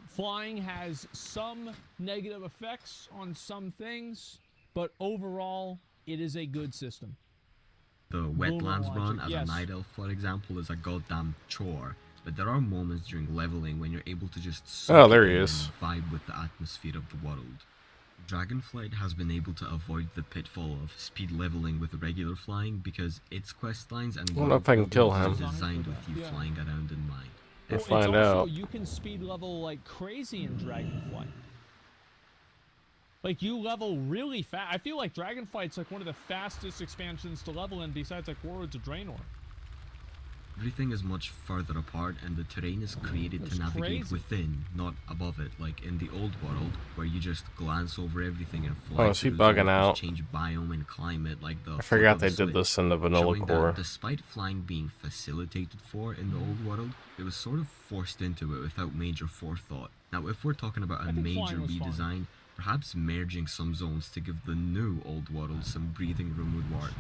Flying has some negative effects on some things, but overall, it is a good system. the Boomer wetlands run logic, as yes. a night elf, for example, is a goddamn chore. But there are moments during leveling when you're able to just Oh, there it he in is. and vibe with the atmosphere of the world. Dragonflight has been able to avoid the pitfall of speed leveling with regular flying because its quest lines and I don't know if I can kill him. are designed with you Yeah. flying around in mind. We'll Well, find it's also, out. you can speed level like crazy in Dragonflight. Like, you level really fast. I feel like Dragonflight's like one of the fastest expansions to level in besides like Warlords of Draenor. Everything is much further apart, and the terrain is created That's to navigate crazy. within, not above it, like in the old world, where you just glance over everything and fly Oh, is he through the zones, bugging which out? change biome and climate like the I flip forgot of they a did switch, this in the vanilla showing core. that despite flying being facilitated for in the old world, it was sort of forced into it without major forethought. Now, if we're talking about a I think major flying was fine. redesign, perhaps merging some zones to give the new old world some breathing room would work.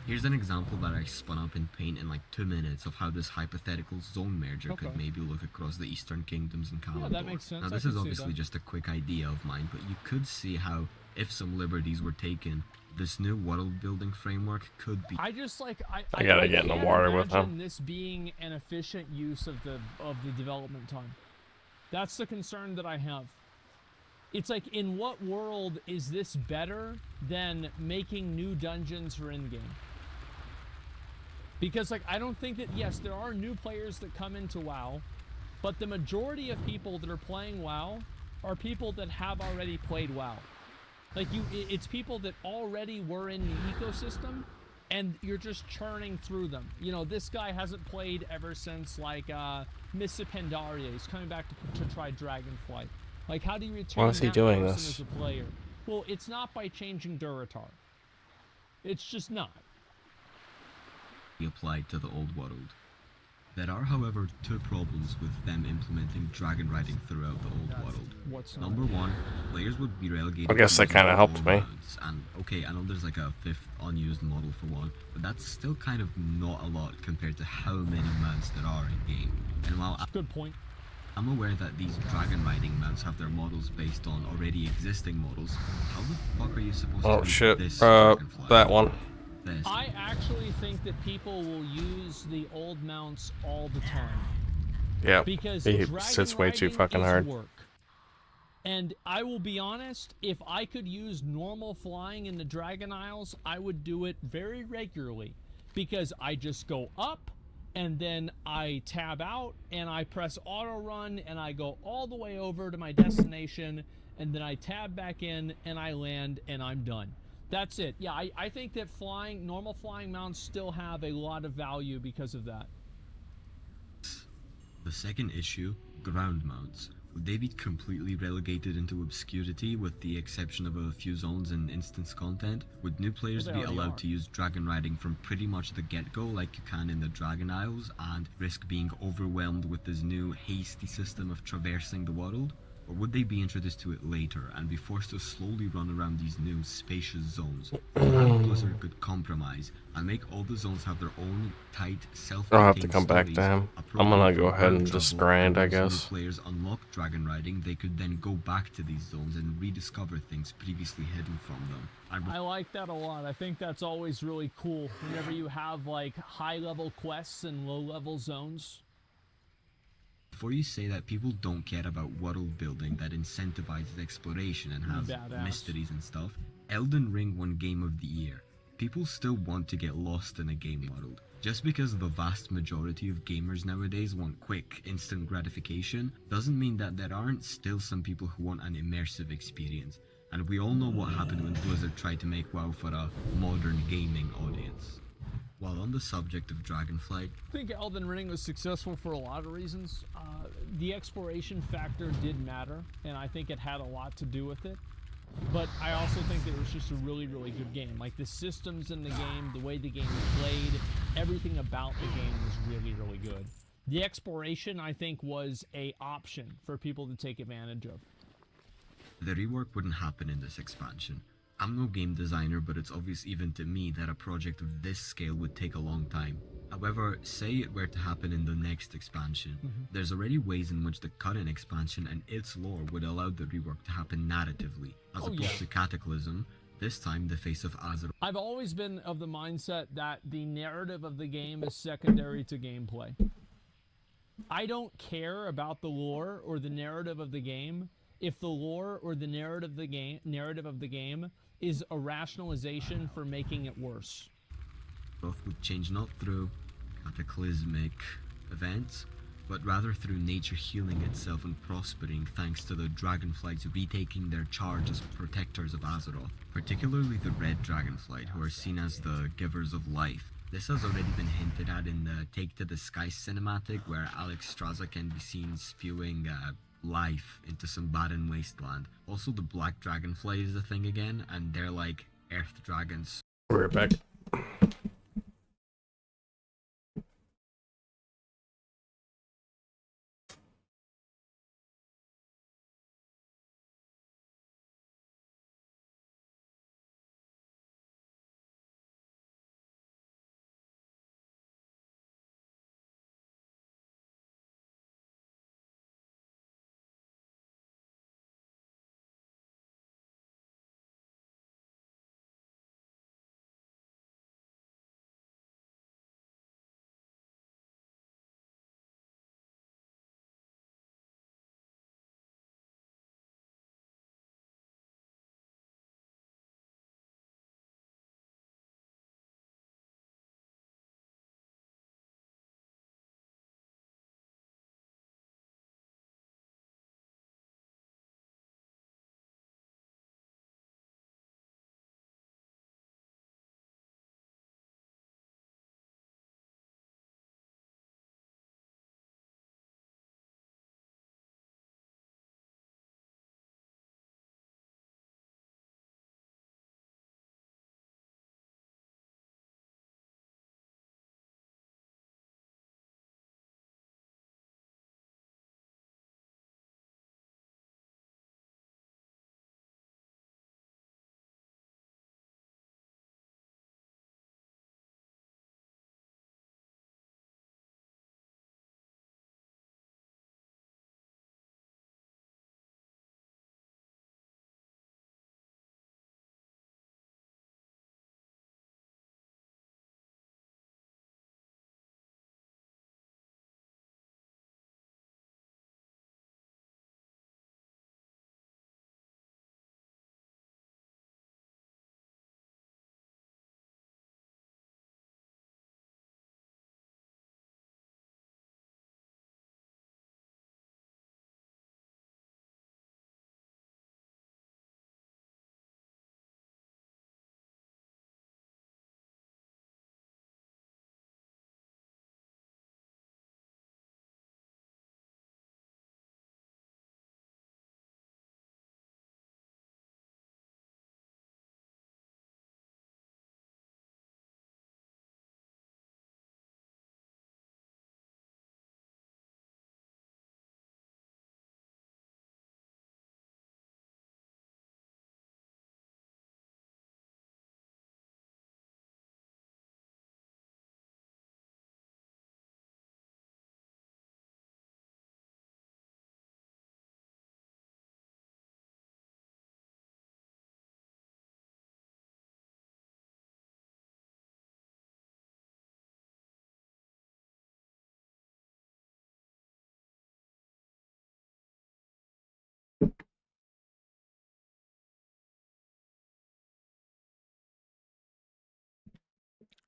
Here's an example that I spun up in Paint in like 2 minutes of how this hypothetical zone merger could Okay. maybe look across the Eastern Kingdoms and Kalimdor. that makes sense. Now I this can is see obviously that. just a quick idea of mine, but you could see how, if some liberties were taken, this new world building framework could be I just like I gotta get in the can't water with imagine him. this being an efficient use of the development time. That's the concern that I have. It's like, in what world is this better than making new dungeons for in-game? Because like, I don't think that, yes, there are new players that come into WoW, but the majority of people that are playing WoW are people that have already played WoW. Like, it's people that already were in the ecosystem, and you're just churning through them. You know, this guy hasn't played ever since, like, Mists of Pandaria. He's coming back to try Dragonflight. Like, how do you retain Why is he that doing person this? as a player? Well, it's not by changing Duratar. It's just not. applied to the old world. There are, however, two problems with them implementing dragon riding throughout the old world. What's not? Number one, players would be relegated I guess to that kinda using helped 4 me. mounts, and okay, I know there's like a 5th unused model for one, but that's still kind of not a lot compared to how many mounts there are in game. And while Good point. I'm aware that these dragon riding mounts have their models based on already existing models, how the fuck are you supposed Oh to use shit. this dragonfly? That one. This. I actually think that people will use the old mounts all the time. Yeah. Because He dragon sits way too riding fucking is hard. work. And I will be honest, if I could use normal flying in the Dragon Isles, I would do it very regularly. Because I just go up, and then I tab out, and I press auto run, and I go all the way over to my destination, and then I tab back in, and I land, and I'm done. That's it. Yeah, I think that normal flying mounts still have a lot of value because of that. The second issue, ground mounts. Would they be completely relegated into obscurity with the exception of a few zones and instance content? Would new players Well, be they already allowed are. to use dragon riding from pretty much the get-go like you can in the Dragon Isles and risk being overwhelmed with this new hasty system of traversing the world? Or would they be introduced to it later and be forced to slowly run around these new spacious zones? Perhaps Blizzard could compromise and make all the zones have their own tight, self-contained I'll have to come back to stories, him. I'm appropriate gonna for go ahead ground and just travel, grind, I once new guess. players unlock dragon riding, they could then go back to these zones and rediscover things previously hidden from them. I like that a lot. I think that's always really cool whenever you have like high-level quests and low-level zones. Before you say that people don't care about world building that incentivizes exploration and has Badass. mysteries and stuff, Elden Ring won Game of the Year. People still want to get lost in a game world. Just because the vast majority of gamers nowadays want quick, instant gratification, doesn't mean that there aren't still some people who want an immersive experience. And we all know what happened when Blizzard tried to make WoW for a modern gaming audience. While on the subject of Dragonflight, I think Elden Ring was successful for a lot of reasons. The exploration factor did matter, and I think it had a lot to do with it. But I also think that it was just a really, really good game. Like, the systems in the game, the way the game was played, everything about the game was really, really good. The exploration, I think, was a option for people to take advantage of. the rework wouldn't happen in this expansion. I'm no game designer, but it's obvious even to me that a project of this scale would take a long time. However, say it were to happen in the next expansion, there's already ways in which the current expansion and its lore would allow the rework to happen narratively, as opposed yeah. to Cataclysm, this time the face of Azeroth. I've always been of the mindset that the narrative of the game is secondary to gameplay. I don't care about the lore or the narrative of the game if the lore or the narrative of the game is a rationalization for making it worse. Would change not through cataclysmic events, but rather through nature healing itself and prospering thanks to the dragonflights retaking their charge as protectors of Azeroth, particularly the red dragonflight, who are seen as the givers of life. This has already been hinted at in the Take to the Sky cinematic, where Alex Straza can be seen spewing life into some barren wasteland. Also, the black dragonfly is a thing again, and they're like earth dragons. We're back.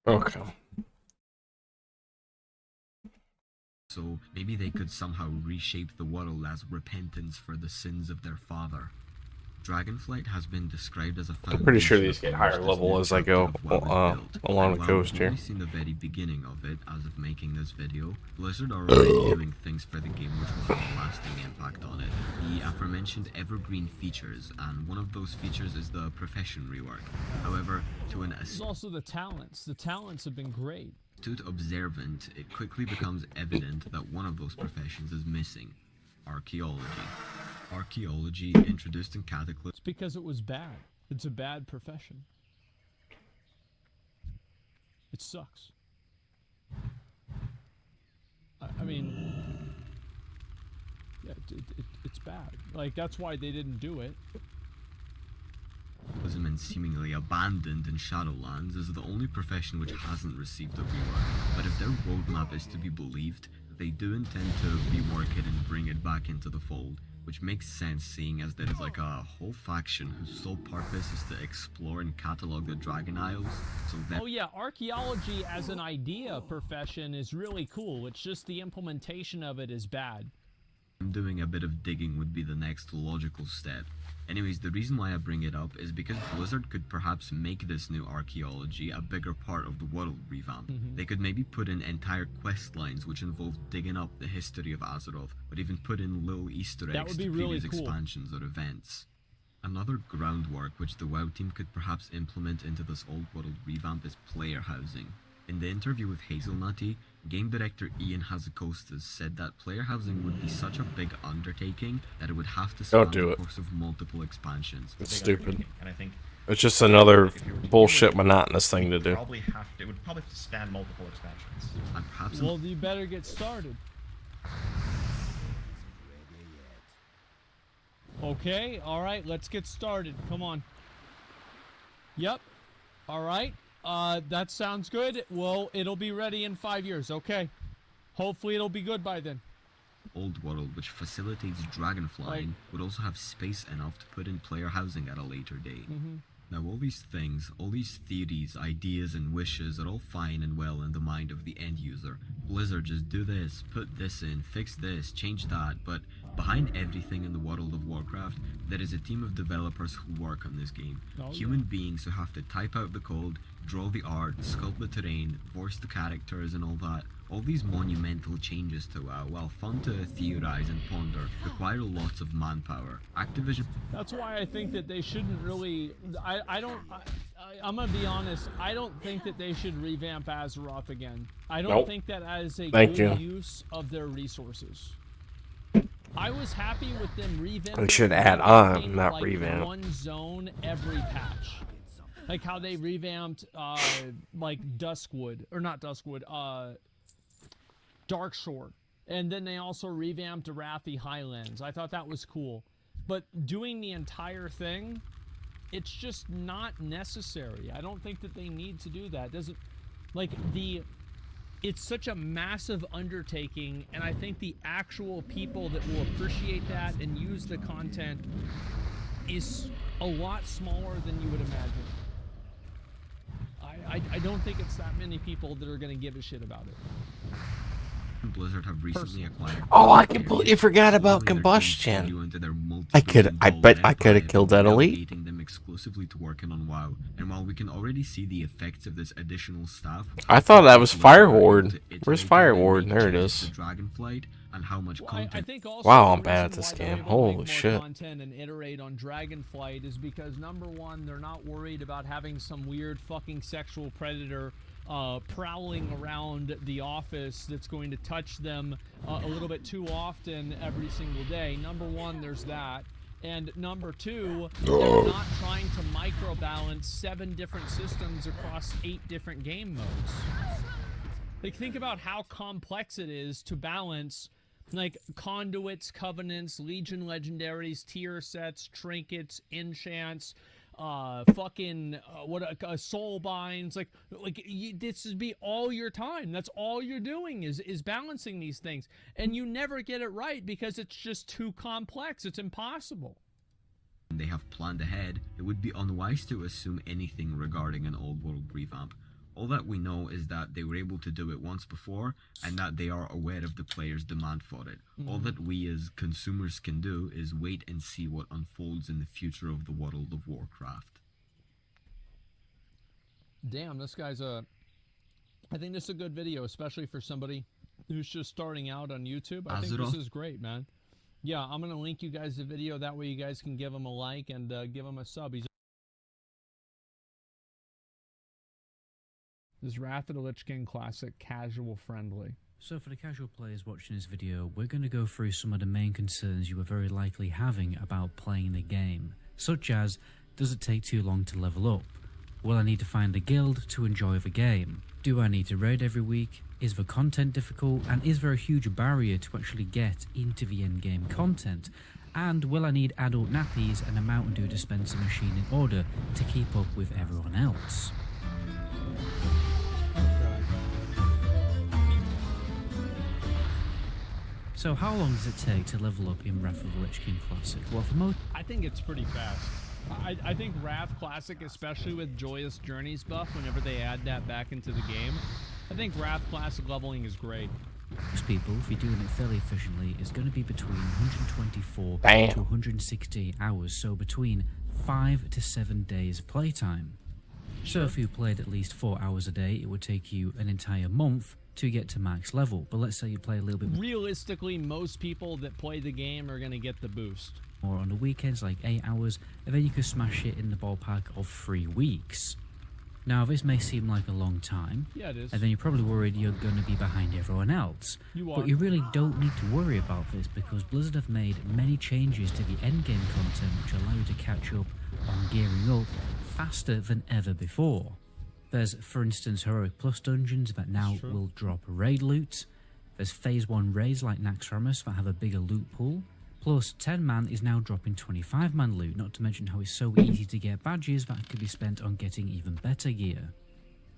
Okay. So maybe they could somehow reshape the world as repentance for the sins of their father. Dragonflight has been described as a I'm pretty sure foundation these of get the higher most level as I go destructive of what was built. along And the while coast we've here. only seen the very beginning of it as of making this video, Blizzard are already doing things for the game which will have a lasting impact on it. The aforementioned evergreen features, and one of those features is the profession rework. However, to an There's also the talents. The talents have been great. astute observant, it quickly becomes evident that one of those professions is missing: archaeology. Archaeology, introduced in Cataclysm, It's because it was bad. It's a bad profession. It sucks. I mean, yeah, it's bad. Like, that's why they didn't do it. and seemingly abandoned in Shadowlands, is the only profession which hasn't received a rework. But if their roadmap is to be believed, they do intend to rework it and bring it back into the fold, which makes sense seeing as there is like a whole faction whose sole purpose is to explore and catalog the Dragon Isles. So Oh yeah, archaeology as an idea profession is really cool. It's just the implementation of it is bad. Doing a bit of digging would be the next logical step. Anyways, the reason why I bring it up is because Blizzard could perhaps make this new archaeology a bigger part of the world revamp. They could maybe put in entire quest lines which involve digging up the history of Azeroth, or even put in little Easter eggs That would be to really previous cool. expansions or events. Another groundwork which the WoW team could perhaps implement into this old world revamp is player housing. In the interview with Hazelnutty, game director Ian Hazakostas said that player housing would be such a big undertaking that it would have to span Don't do the it. course of multiple expansions. It's Big stupid. undertaking, and I think It's just another if you were to do bullshit, it, monotonous thing to it do. would probably have to span multiple expansions. And perhaps Well, you better get started. Okay, alright, let's get started. Come on. Yep. Alright. That sounds good. Well, it'll be ready in 5 years. Okay. Hopefully it'll be good by then. old world which facilitates dragon flying would also have space enough to put in player housing at a later date. Now all these things, all these theories, ideas and wishes are all fine and well in the mind of the end user. Blizzard just do this, put this in, fix this, change that, but behind everything in the World of Warcraft, there is a team of developers who work on this game. Human beings who have to type out the code, draw the art, sculpt the terrain, voice the characters and all that. All these monumental changes to WoW, while fun to theorize and ponder, require lots of manpower. Activision... That's why I think that they shouldn't really... I'm gonna be honest, I don't think that they should revamp Azeroth again. I don't Nope. think that as a Thank good you. use of their resources. I was happy with them revamping. They should add on, revamping, not like, revamp. one zone every patch. Like how they revamped, like Duskwood, or not Duskwood, Darkshore. And then they also revamped Arathi Highlands. I thought that was cool. But doing the entire thing, it's just not necessary. I don't think that they need to do that. It doesn't, like, it's such a massive undertaking, and I think the actual people that will appreciate that and use the content is a lot smaller than you would imagine. I don't think it's that many people that are going to give a shit about it. Blizzard have recently acquired... Oh, I completely forgot about combustion. I bet I could have killed that elite. Delegating them exclusively to working on WoW. And while we can already see the effects of this additional staff, I thought that was Blizzard Fireward. its Where's making them Fireward? make There it changes is. to Dragonflight and how much I content... think also Wow, the I'm bad at reason this why they're game. able to make Holy more shit. content and iterate on Dragonflight is because, number one, they're not worried about having some weird fucking sexual predator prowling around the office that's going to touch them a little bit too often every single day. Number one, there's that. And number two, they're not trying to microbalance 7 different systems across 8 different game modes. Like, think about how complex it is to balance, like, conduits, covenants, legion legendaries, tier sets, trinkets, enchants, soul binds, this would be all your time. That's all you're doing is balancing these things, and you never get it right because it's just too complex. It's impossible. they have planned ahead, it would be unwise to assume anything regarding an old world revamp. All that we know is that they were able to do it once before, and that they are aware of the players' demand for it. All that we as consumers can do is wait and see what unfolds in the future of the World of Warcraft. Damn, this guy's I think this is a good video, especially for somebody who's just starting out on YouTube. I think this is great, man. Yeah, I'm going to link you guys the video. That way you guys can give him a like and give him a sub. This Wrath of the Lich King Classic, casual friendly. So for the casual players watching this video, we're going to go through some of the main concerns you are very likely having about playing the game, such as, does it take too long to level up? Will I need to find a guild to enjoy the game? Do I need to raid every week? Is the content difficult? And is there a huge barrier to actually get into the endgame content? And will I need adult nappies and a Mountain Dew dispenser machine in order to keep up with everyone else? So how long does it take to level up in Wrath of the Lich King Classic? Well, for most... I think it's pretty fast. I think Wrath Classic, especially with Joyous Journeys buff, whenever they add that back into the game, I think Wrath Classic leveling is great. Most people, if you're doing it fairly efficiently, is going to be between 124 Damn. to 160 hours, so between 5 to 7 days playtime. So if you played at least 4 hours a day, it would take you an entire month to get to max level. But let's say you play a little bit Realistically, most people that play the game are going to get the boost. more on the weekends, like 8 hours, and then you could smash it in the ballpark of 3 weeks. Now, this may seem like a long time, Yeah, it is. and then you're probably worried you're going to be behind everyone else. You are. But you really don't need to worry about this, because Blizzard have made many changes to the endgame content which allow you to catch up on gearing up faster than ever before. There's, for instance, Heroic Plus dungeons that now will drop raid loot. There's Phase 1 raids like Naxxramas that have a bigger loot pool. Plus, 10-man is now dropping 25-man loot, not to mention how it's so easy to get badges that could be spent on getting even better gear.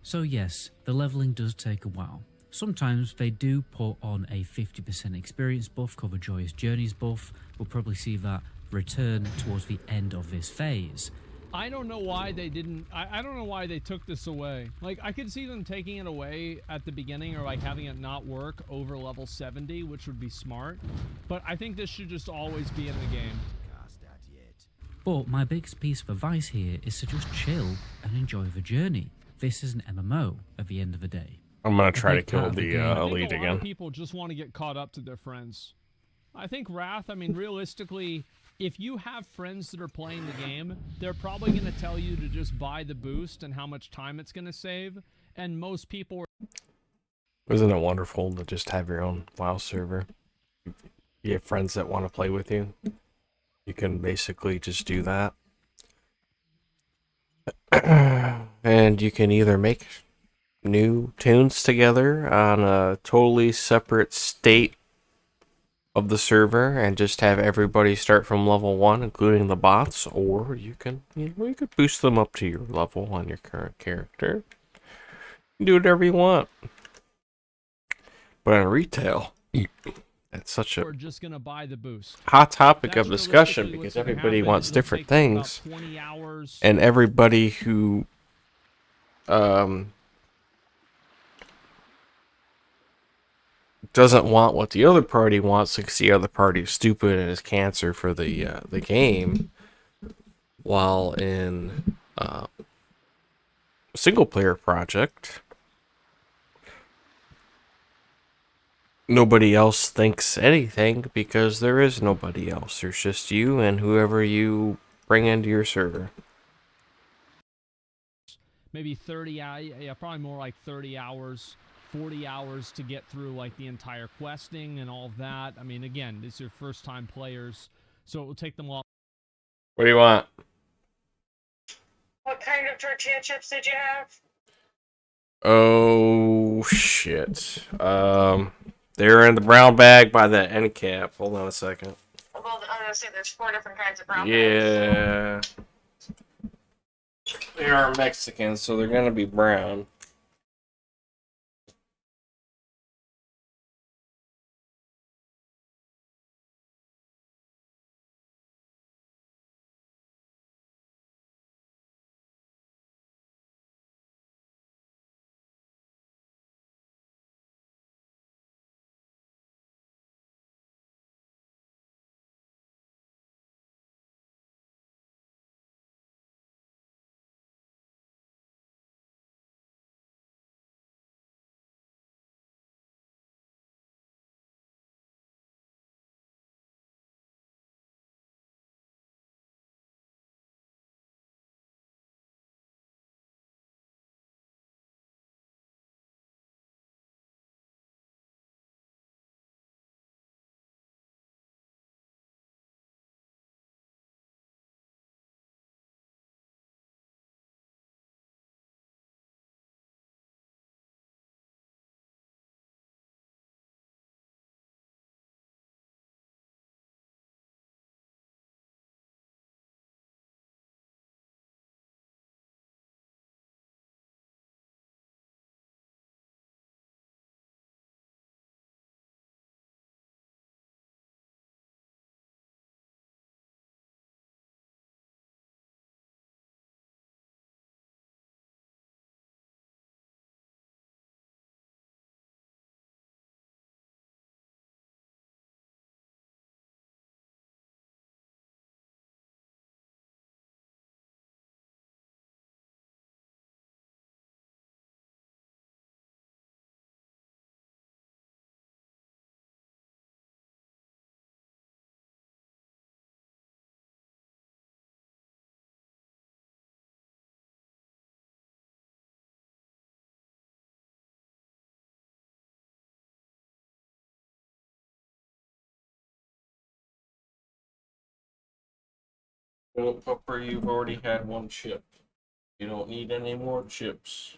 So yes, the leveling does take a while. Sometimes they do put on a 50% experience buff, Cover Joyous Journeys buff. We'll probably see that return towards the end of this phase. I don't know why they didn't. I don't know why they took this away. Like, I could see them taking it away at the beginning, or like having it not work over level 70, which would be smart. But I think this should just always be in the game. But my biggest piece of advice here is to just chill and enjoy the journey. This is an MMO at the end of the day. I'm gonna try to big part kill of the the game. I think elite a lot again. of people just want to get caught up to their friends. I think Wrath, I mean, realistically, if you have friends that are playing the game, they're probably going to tell you to just buy the boost and how much time it's going to save. And most people are Isn't it wonderful to just have your own WoW server? You have friends that want to play with you. You can basically just do that. And you can either make new tunes together on a totally separate state of the server and just have everybody start from level 1, including the bots, or you can, you could boost them up to your level on your current character. You can do whatever you want. But in retail, it's such a just going to buy the boost. hot topic That's of discussion realistically because what's gonna everybody happen. wants It'll different take you about things, 20 hours. and everybody who doesn't want what the other party wants because the other party is stupid and is cancer for the game, while in a single player project nobody else thinks anything because there is nobody else. There's just you and whoever you bring into your server. Maybe 30 hours, yeah, probably more like 30 hours, 40 hours to get through like the entire questing and all of that. I mean, again, these are first time players, so it will take them a lot. What do you want? What kind of tortilla chips did you have? Oh shit. They're in the brown bag by the end cap. Hold on a second. Well, I'm gonna say there's 4 different kinds of brown bags. Yeah. They are Mexican, so they're gonna be brown. Don't pupper, you've already had one chip. You don't need any more chips.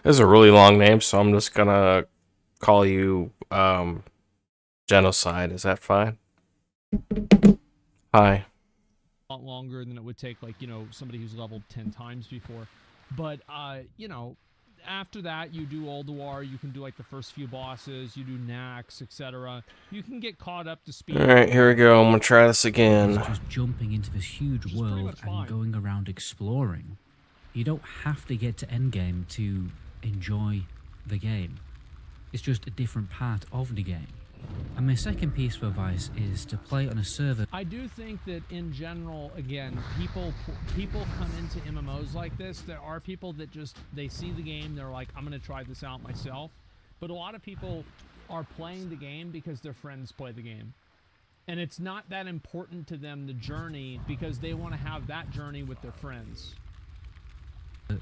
This is a really long name, so I'm just gonna call you Genocide. Is that fine? Hi. A lot longer than it would take, like, you know, somebody who's leveled 10 times before. But, you know, after that, you do Ulduar, you can do, like, the first few bosses, you do Nax, etc. You can get caught up to speed. Alright, here we go. I'm gonna try this again. It's just jumping into this huge world and going around exploring. You don't have to get to endgame to enjoy the game. It's just a different part of the game. And my second piece of advice is to play on a server. I do think that in general, again, people come into MMOs like this. There are people that just, they see the game, they're like, I'm going to try this out myself. But a lot of people are playing the game because their friends play the game. And it's not that important to them, the journey, because they want to have that journey with their friends.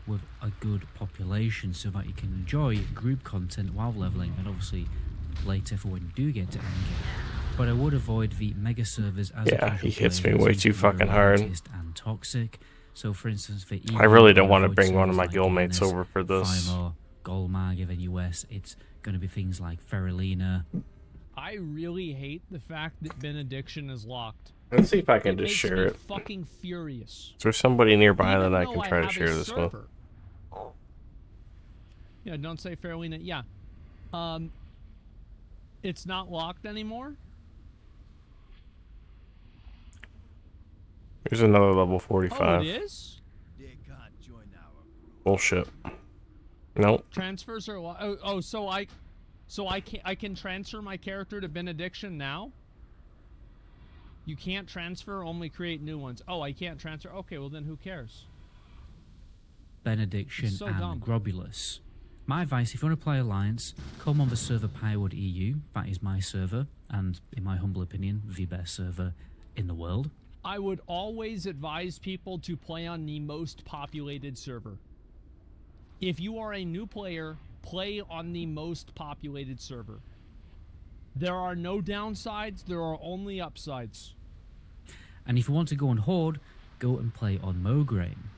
With a good population so that you can enjoy group content while leveling, and obviously later for when you do get to endgame. But I would avoid the mega servers as yeah, he hits me way too fucking hard. And toxic. So for instance, for I really don't want to bring one of my guildmates over for this. Fimo, Golmag, if in US, it's going to be things like Feralina. I really hate the fact that Benediction is locked. Let's see if I can just share it. Fucking furious. Is there somebody nearby that I can try to share this with? Yeah, don't say Feralina. Yeah. It's not locked anymore? Here's another level 45. Oh, it is? Bullshit. Nope. Transfers are so I can transfer my character to Benediction now? You can't transfer, only create new ones. Oh, I can't transfer. Okay, well then who cares? Benediction so and dumb. Grobulus. My advice, if you want to play Alliance, come on the server Pywood EU. That is my server, and in my humble opinion, the best server in the world. I would always advise people to play on the most populated server. If you are a new player, play on the most populated server. There are no downsides, there are only upsides. And if you want to go on Horde, go and play on Mograine.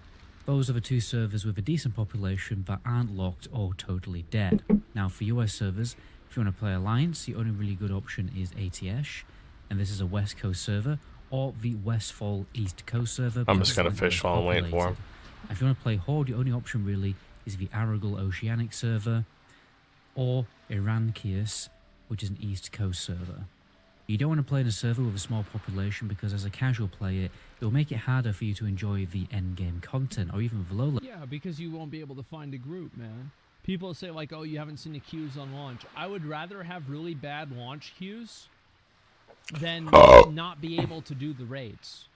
Those are the two servers with a decent population that aren't locked or totally dead. Now for US servers, if you want to play Alliance, the only really good option is ATS, and this is a West Coast server, or the Westfall East Coast server. I'm just gonna fish while I'm waiting for him. If you want to play Horde, the only option really is the Aragal Oceanic server, or Irankius, which is an East Coast server. You don't want to play in a server with a small population because as a casual player, it will make it harder for you to enjoy the endgame content or even the low level. Yeah, because you won't be able to find a group, man. People say like, oh, you haven't seen the queues on launch. I would rather have really bad launch queues than not be able to do the raids.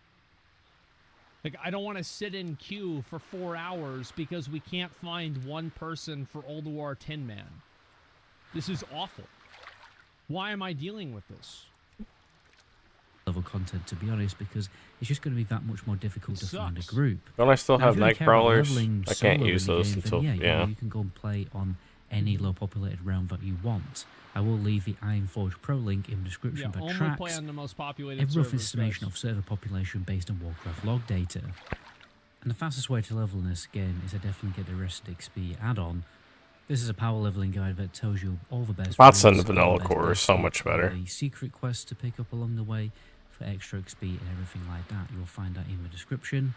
Like, I don't want to sit in queue for 4 hours because we can't find one person for Ulduar 10-man. This is awful. Why am I dealing with this? Level content, to be honest, because it's just going to be that much more difficult to find a group. Don't I still have night crawlers? I can't use solo in the those game, until then you can go and play on any low populated realm that you want. I will leave the Ironforge Pro link in the description that only tracks play on the most populated a rough servers, estimation guys. of server population based on Warcraft log data. And the fastest way to level in this game is to definitely get the Rested XP add-on. This is a power leveling guide that tells you all the best. Bots in the routes, all vanilla best core is so basics, much better. The secret quests to pick up along the way for extra XP and everything like that. You'll find that in the description.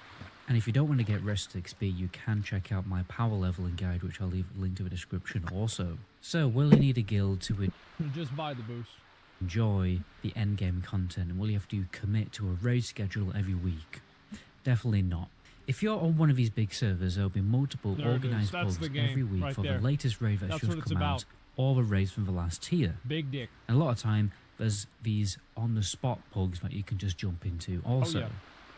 And if you don't want to get Rested XP, you can check out my power leveling guide, which I'll leave a link to the description also. So, will you need a guild to Just buy the boost. enjoy the endgame content, and will you have to commit to a raid schedule every week? Definitely not. If you're on one of these big servers, there'll be multiple There it is. organised That's pods the game every week right for there. the latest raid that's That's just what it's come out, about. or the raids from the last tier. Big dick. And a lot of time, there's these on-the-spot pugs that you can just jump into. Also, yeah.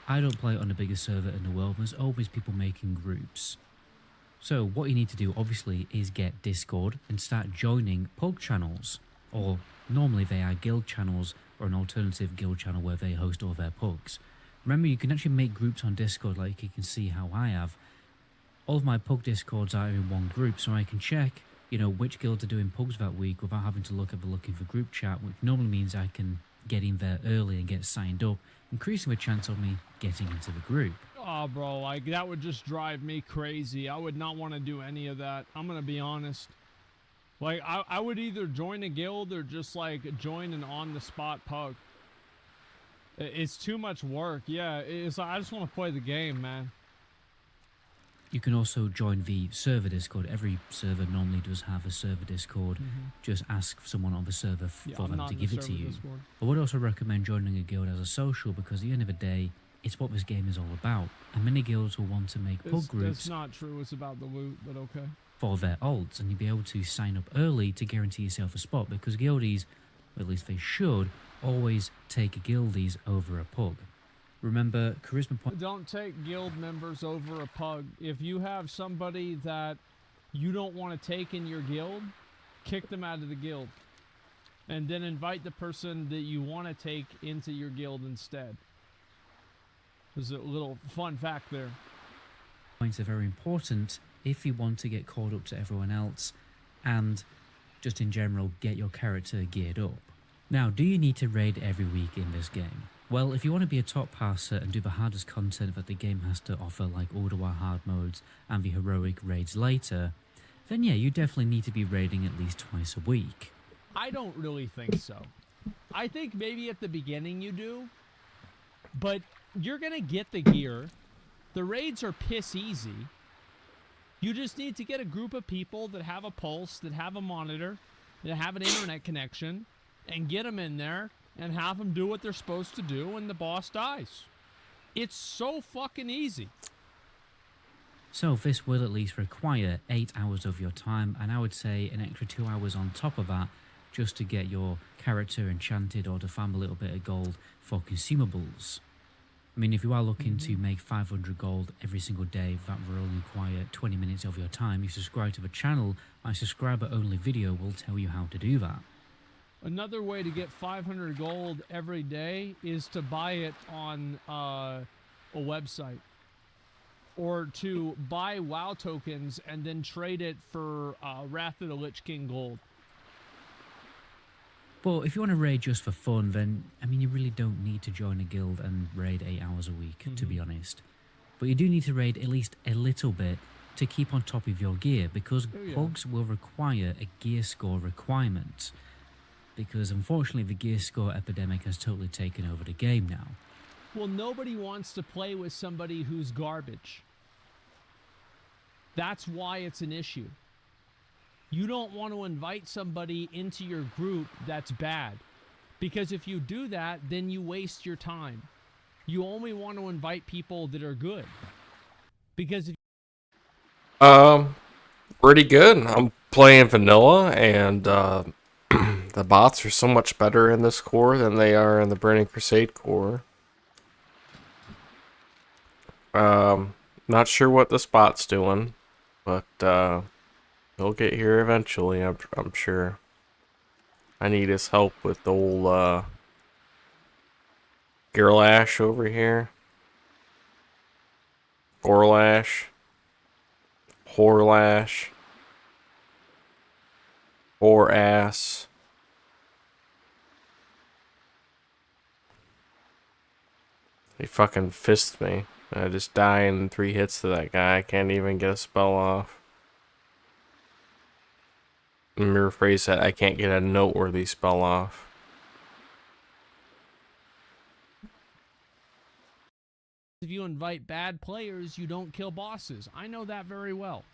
I don't play on the biggest server in the world. There's always people making groups. So what you need to do, obviously, is get Discord and start joining pug channels. Or normally they are guild channels or an alternative guild channel where they host all their pugs. Remember, you can actually make groups on Discord, like you can see how I have. All of my pug Discords are in one group, so I can check, you know, which guilds are doing pugs that week without having to look at looking for group chat, which normally means I can get in there early and get signed up, increasing the chance of me getting into the group. Oh, bro, like, that would just drive me crazy. I would not want to do any of that. I'm going to be honest. Like, I would either join a guild or just, like, join an on-the-spot pug. It's too much work. Yeah, it's like, I just want to play the game, man. You can also join the server Discord. Every server normally does have a server Discord. Just ask someone on the server for them to give it to you. Discord. I would also recommend joining a guild as a social, because at the end of the day, it's what this game is all about. And many guilds will want to make pug groups. That's not true. It's about the loot, but okay. For their alts, and you'll be able to sign up early to guarantee yourself a spot, because guildies, or at least they should, always take guildies over a pug. Remember, charisma point. Don't take guild members over a pug. If you have somebody that you don't want to take in your guild, kick them out of the guild. And then invite the person that you want to take into your guild instead. There's a little fun fact there. Points are very important if you want to get caught up to everyone else and just in general get your character geared up. Now, do you need to raid every week in this game? Well, if you want to be a top passer and do the hardest content that the game has to offer, like Order hard modes and the heroic raids later, then yeah, you definitely need to be raiding at least twice a week. I don't really think so. I think maybe at the beginning you do, but you're going to get the gear. The raids are piss easy. You just need to get a group of people that have a pulse, that have a monitor, that have an internet connection, and get them in there and have them do what they're supposed to do, and the boss dies. It's so fucking easy. So this will at least require 8 hours of your time, and I would say an extra 2 hours on top of that just to get your character enchanted or to farm a little bit of gold for consumables. I mean, if you are looking to make 500 gold every single day, that will only require 20 minutes of your time. If you subscribe to the channel, my subscriber-only video will tell you how to do that. Another way to get 500 gold every day is to buy it on a website. Or to buy WoW tokens and then trade it for Wrath of the Lich King gold. But if you want to raid just for fun, then, I mean, you really don't need to join a guild and raid 8 hours a week, to be honest. But you do need to raid at least a little bit to keep on top of your gear, because pugs will require a gear score requirement. Because unfortunately, the gear score epidemic has totally taken over the game now. Well, nobody wants to play with somebody who's garbage. That's why it's an issue. You don't want to invite somebody into your group that's bad. Because if you do that, then you waste your time. You only want to invite people that are good. Because if pretty good. I'm playing vanilla, and the bots are so much better in this core than they are in the Burning Crusade core. Not sure what this bot's doing, but he'll get here eventually, I'm sure. I need his help with the old Girlash over here. Gorlash. Horlash. Ass. He fucking fists me. I just die in 3 hits to that guy. I can't even get a spell off. Let me rephrase that. I can't get a noteworthy spell off. if you invite bad players, you don't kill bosses. I know that very well.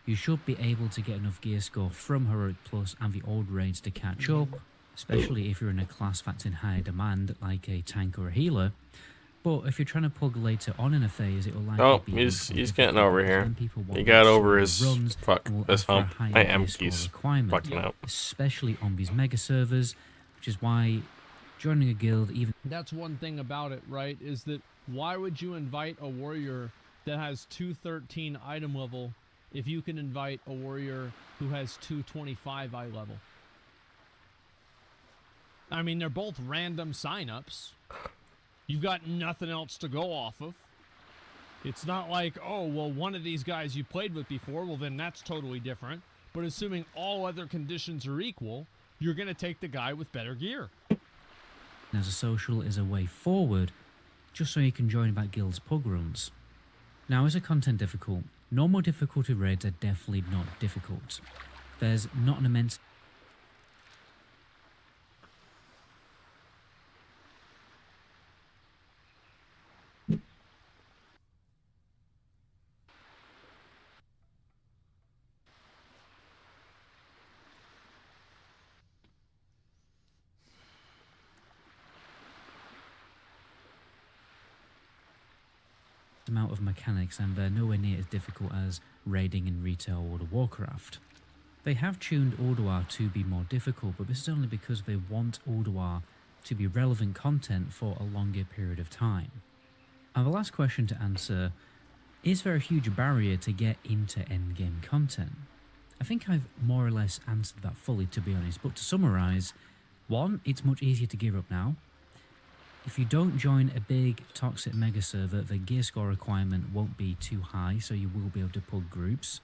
You should be able to get enough gear score from Heroic Plus and the old raids to catch up, especially if you're in a class that's in higher demand, like a tank or a healer. But if you're trying to plug later on in a phase, it will likely be... He's getting over here. He got over his... Fuck, this hump. I am keys fucking out. Especially on these mega servers, which is why joining a guild even... That's one thing about it, right? Is that why would you invite a warrior that has 213 item level if you can invite a warrior who has 225 eye level? I mean, they're both random signups. You've got nothing else to go off of. It's not like, oh, well, one of these guys you played with before, well, then that's totally different. But assuming all other conditions are equal, you're going to take the guy with better gear. As a social is a way forward, just so you can join that guild's pug runs. Now, is the content difficult? Normal difficulty raids are definitely not difficult. There's not an immense amount of mechanics, and they're nowhere near as difficult as raiding in retail World of Warcraft. They have tuned Ulduar to be more difficult, but this is only because they want Ulduar to be relevant content for a longer period of time. And the last question to answer, is there a huge barrier to get into endgame content? I think I've more or less answered that fully, to be honest, but to summarise, 1, it's much easier to gear up now. If you don't join a big toxic mega server, the gear score requirement won't be too high, so you will be able to pull groups,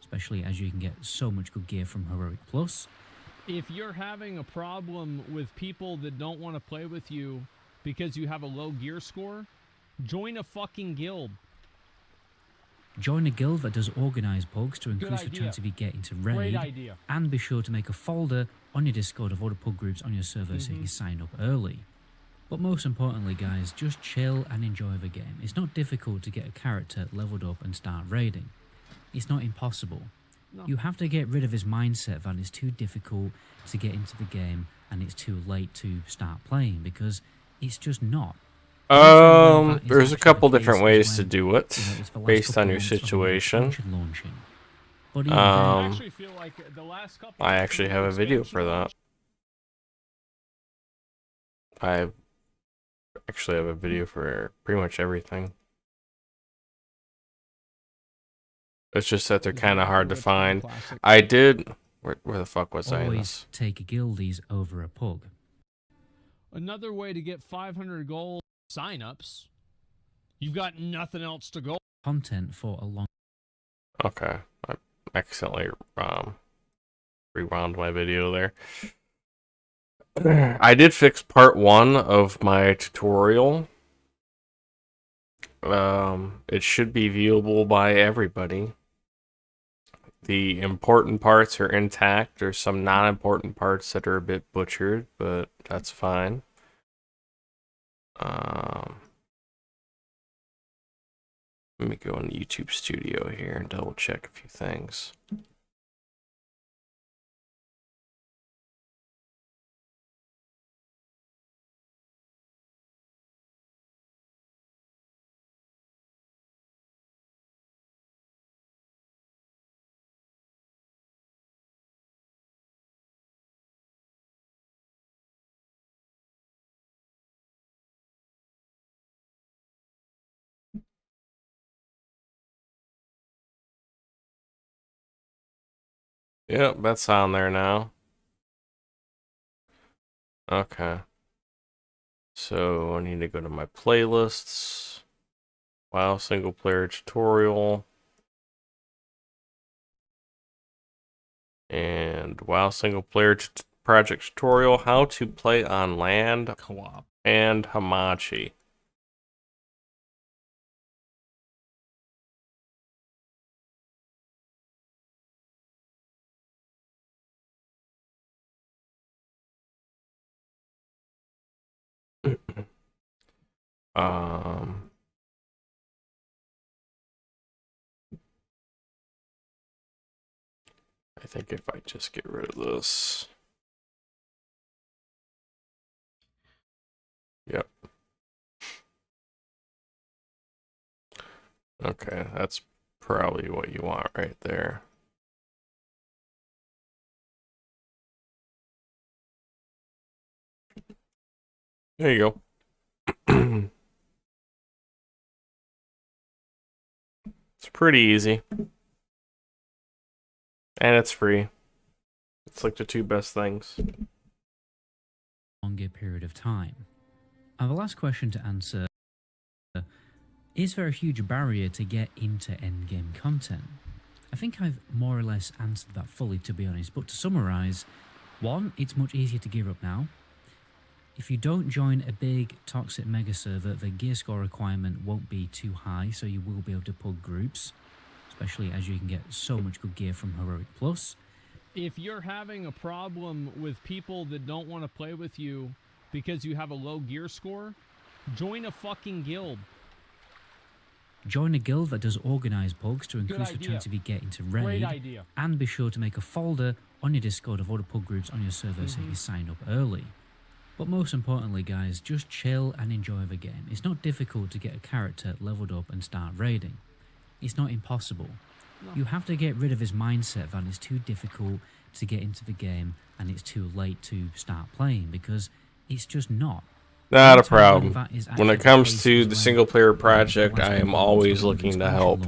especially as you can get so much good gear from Heroic Plus. If you're having a problem with people that don't want to play with you because you have a low gear score, join a fucking guild. Join a guild that does organised pugs to increase the idea. chance of you getting to Great raid, idea. and be sure to make a folder on your Discord of all the pug groups on your server so you can sign up early. But most importantly, guys, just chill and enjoy the game. It's not difficult to get a character leveled up and start raiding. It's not impossible. No. You have to get rid of this mindset that it's too difficult to get into the game and it's too late to start playing, because it's just not. There's a couple different ways to do it, it's the last based couple on your months of situation. expansion launching. But even then, I actually feel like the last couple I of actually have a video for that. I actually have a video for pretty much everything. It's just that they're kind of hard to find. I did... Where the fuck was I in always this? take guildies over a pug. Another way to get 500 gold signups. You've got nothing else to go. Content for a long... Okay. I accidentally rewound my video there. I did fix part 1 of my tutorial. It should be viewable by everybody. The important parts are intact. There's some non-important parts that are a bit butchered, but that's fine. Let me go in the YouTube studio here and double check a few things. Yep, that's on there now. Okay. So I need to go to my playlists. WoW single player tutorial. And WoW single player project tutorial. How to play on land co-op and Hamachi. I think if I just get rid of this. Yep. Okay, that's probably what you want right there. There you go. It's pretty easy. And it's free. It's like the two best things. Longer period of time. And the last question to answer, is there a huge barrier to get into endgame content? I think I've more or less answered that fully, to be honest, but to summarise, 1, it's much easier to gear up now. If you don't join a big toxic mega server, the gear score requirement won't be too high, so you will be able to pull groups, especially as you can get so much good gear from Heroic Plus. If you're having a problem with people that don't want to play with you because you have a low gear score, join a fucking guild. Join a guild that does organise pugs to increase the idea. chance of you getting to Great raid, idea. and be sure to make a folder on your Discord of all the pug groups on your server so you can sign up early. But most importantly, guys, just chill and enjoy the game. It's not difficult to get a character leveled up and start raiding. It's not impossible. You have to get rid of this mindset that it's too difficult to get into the game and it's too late to start playing, because it's just not. Not a problem. When it comes to the single player project, I am always looking to help.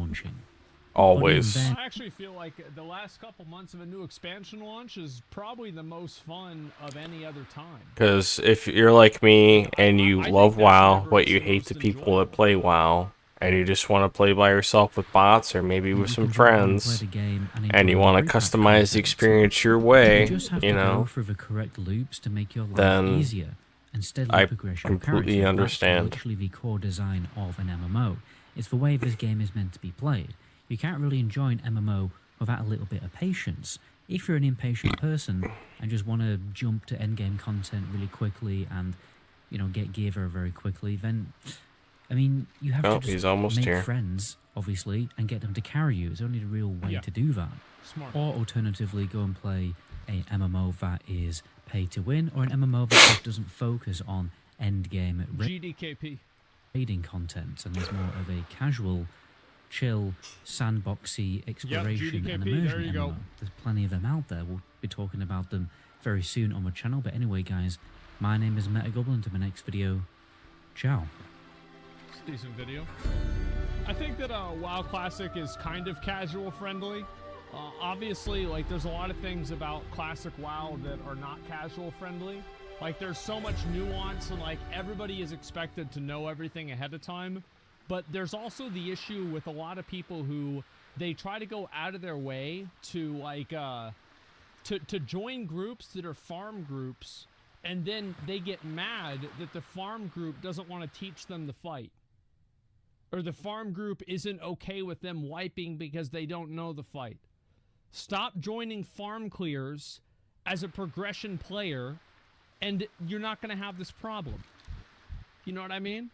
Always. I actually feel like the last couple months of a new expansion launch is probably the most fun of any other time. Because if you're like me and you love WoW, but you hate the people that play WoW, and you just want to play by yourself with bots or maybe with some friends, and you want to customize the experience your way, you know, then I completely understand. That's literally the core design of an MMO. It's the way this game is meant to be played. You can't really enjoy an MMO without a little bit of patience. If you're an impatient person and just want to jump to endgame content really quickly and, you know, get gear very, very quickly, then, I mean, you have to just make friends, obviously, and get them to carry you. It's only the real way to do that. Smart. Or alternatively, go and play a MMO that is pay to win, or an MMO that just doesn't focus on endgame GDKP raiding content, and there's more of a casual, chill, sandboxy exploration GDKP, and immersion there you MMO. go. There's plenty of them out there. We'll be talking about them very soon on the channel. But anyway, guys, my name is MetaGoblin. Until my next video, ciao. It's a decent video. I think that WoW Classic is kind of casual friendly. Obviously, like, there's a lot of things about Classic WoW that are not casual friendly. Like, there's so much nuance, and like everybody is expected to know everything ahead of time. But there's also the issue with a lot of people who they try to go out of their way to like to join groups that are farm groups, and then they get mad that the farm group doesn't want to teach them the fight, or the farm group isn't okay with them wiping because they don't know the fight. Stop joining farm clears as a progression player, and you're not going to have this problem. You know what I mean?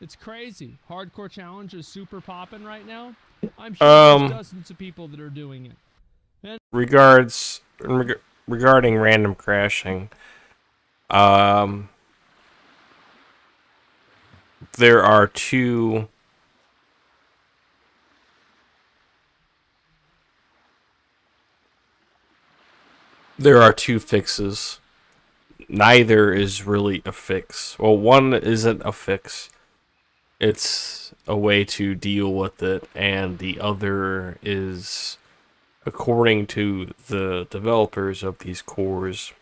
It's crazy. Hardcore challenge is super popping right now. I'm sure there's dozens of people that are doing it. And regarding random crashing, there are two fixes. Neither is really a fix. Well, one isn't a fix. It's a way to deal with it, and the other is, according to the developers of these cores,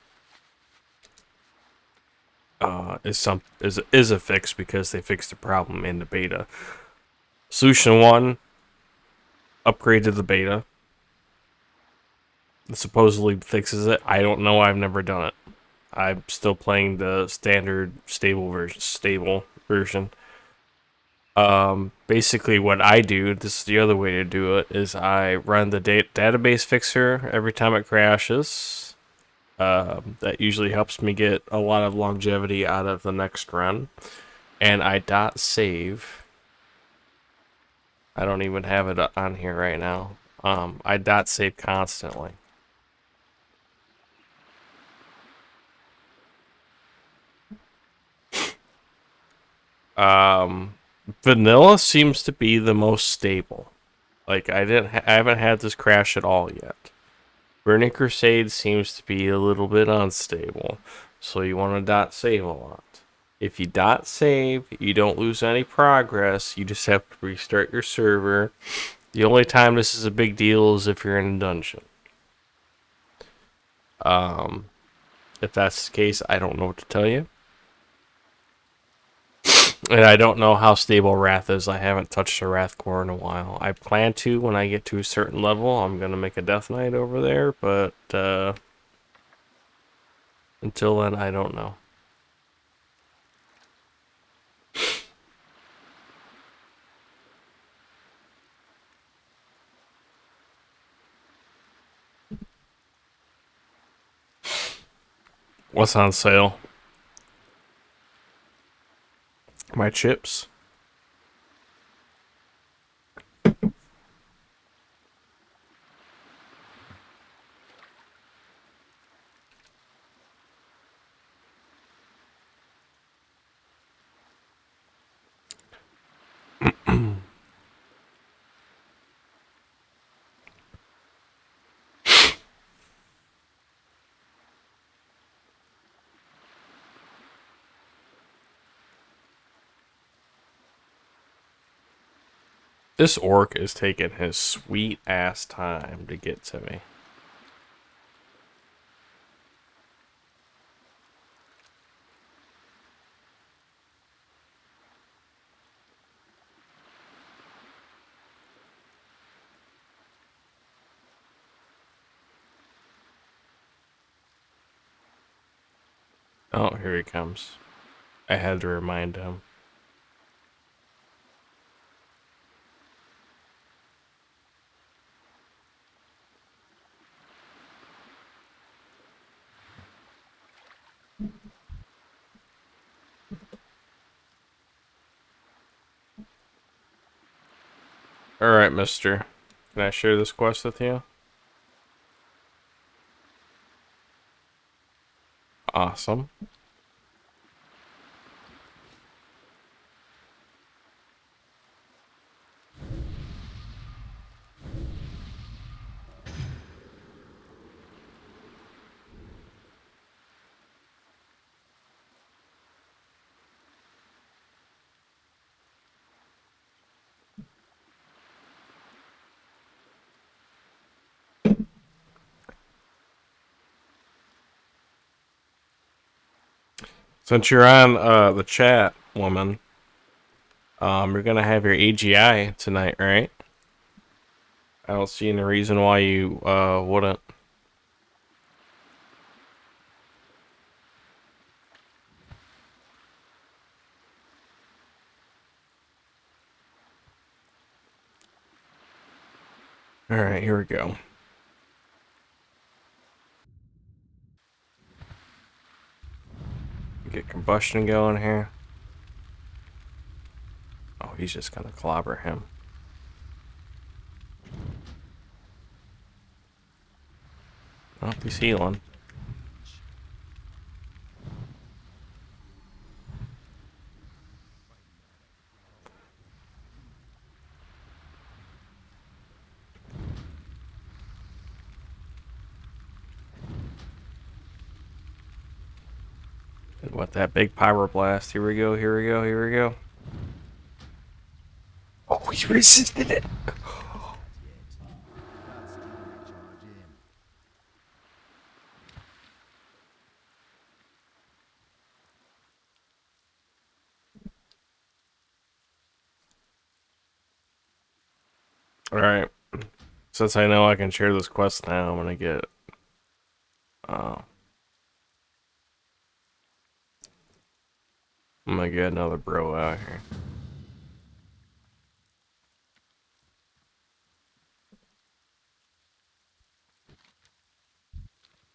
is a fix because they fixed the problem in the beta. Solution 1 upgraded the beta. It supposedly fixes it. I don't know. I've never done it. I'm still playing the standard stable version. Basically what I do, this is the other way to do it, is I run the database fixer every time it crashes. That usually helps me get a lot of longevity out of the next run. And I .save. I don't even have it on here right now. I .save constantly. Vanilla seems to be the most stable. Like, I haven't had this crash at all yet. Burning Crusade seems to be a little bit unstable, so you want to .save a lot. If you .save, you don't lose any progress. You just have to restart your server. The only time this is a big deal is if you're in a dungeon. If that's the case, I don't know what to tell you. And I don't know how stable Wrath is. I haven't touched a Wrath core in a while. I plan to when I get to a certain level. I'm going to make a Death Knight over there, but until then, I don't know. What's on sale? My chips. This orc is taking his sweet ass time to get to me. Oh, here he comes. I had to remind him. Alright, mister. Can I share this quest with you? Awesome. Since you're on the chat, woman, you're gonna have your AGI tonight, right? I don't see any reason why you wouldn't. Alright, here we go. Get combustion going here. Oh, he's just gonna clobber him. Oh, he's healing. What, that big pyroblast? Here we go, here we go, here we go. Oh, he resisted it. Alright. Since I know I can share this quest now, I'm gonna get I'm gonna get another bro out here.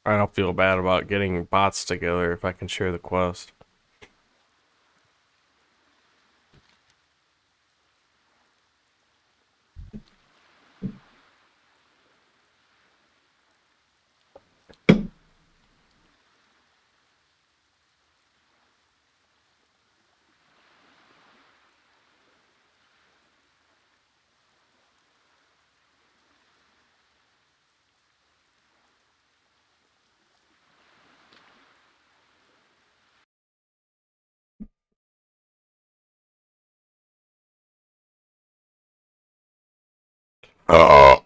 I don't feel bad about getting bots together if I can share the quest. Oh.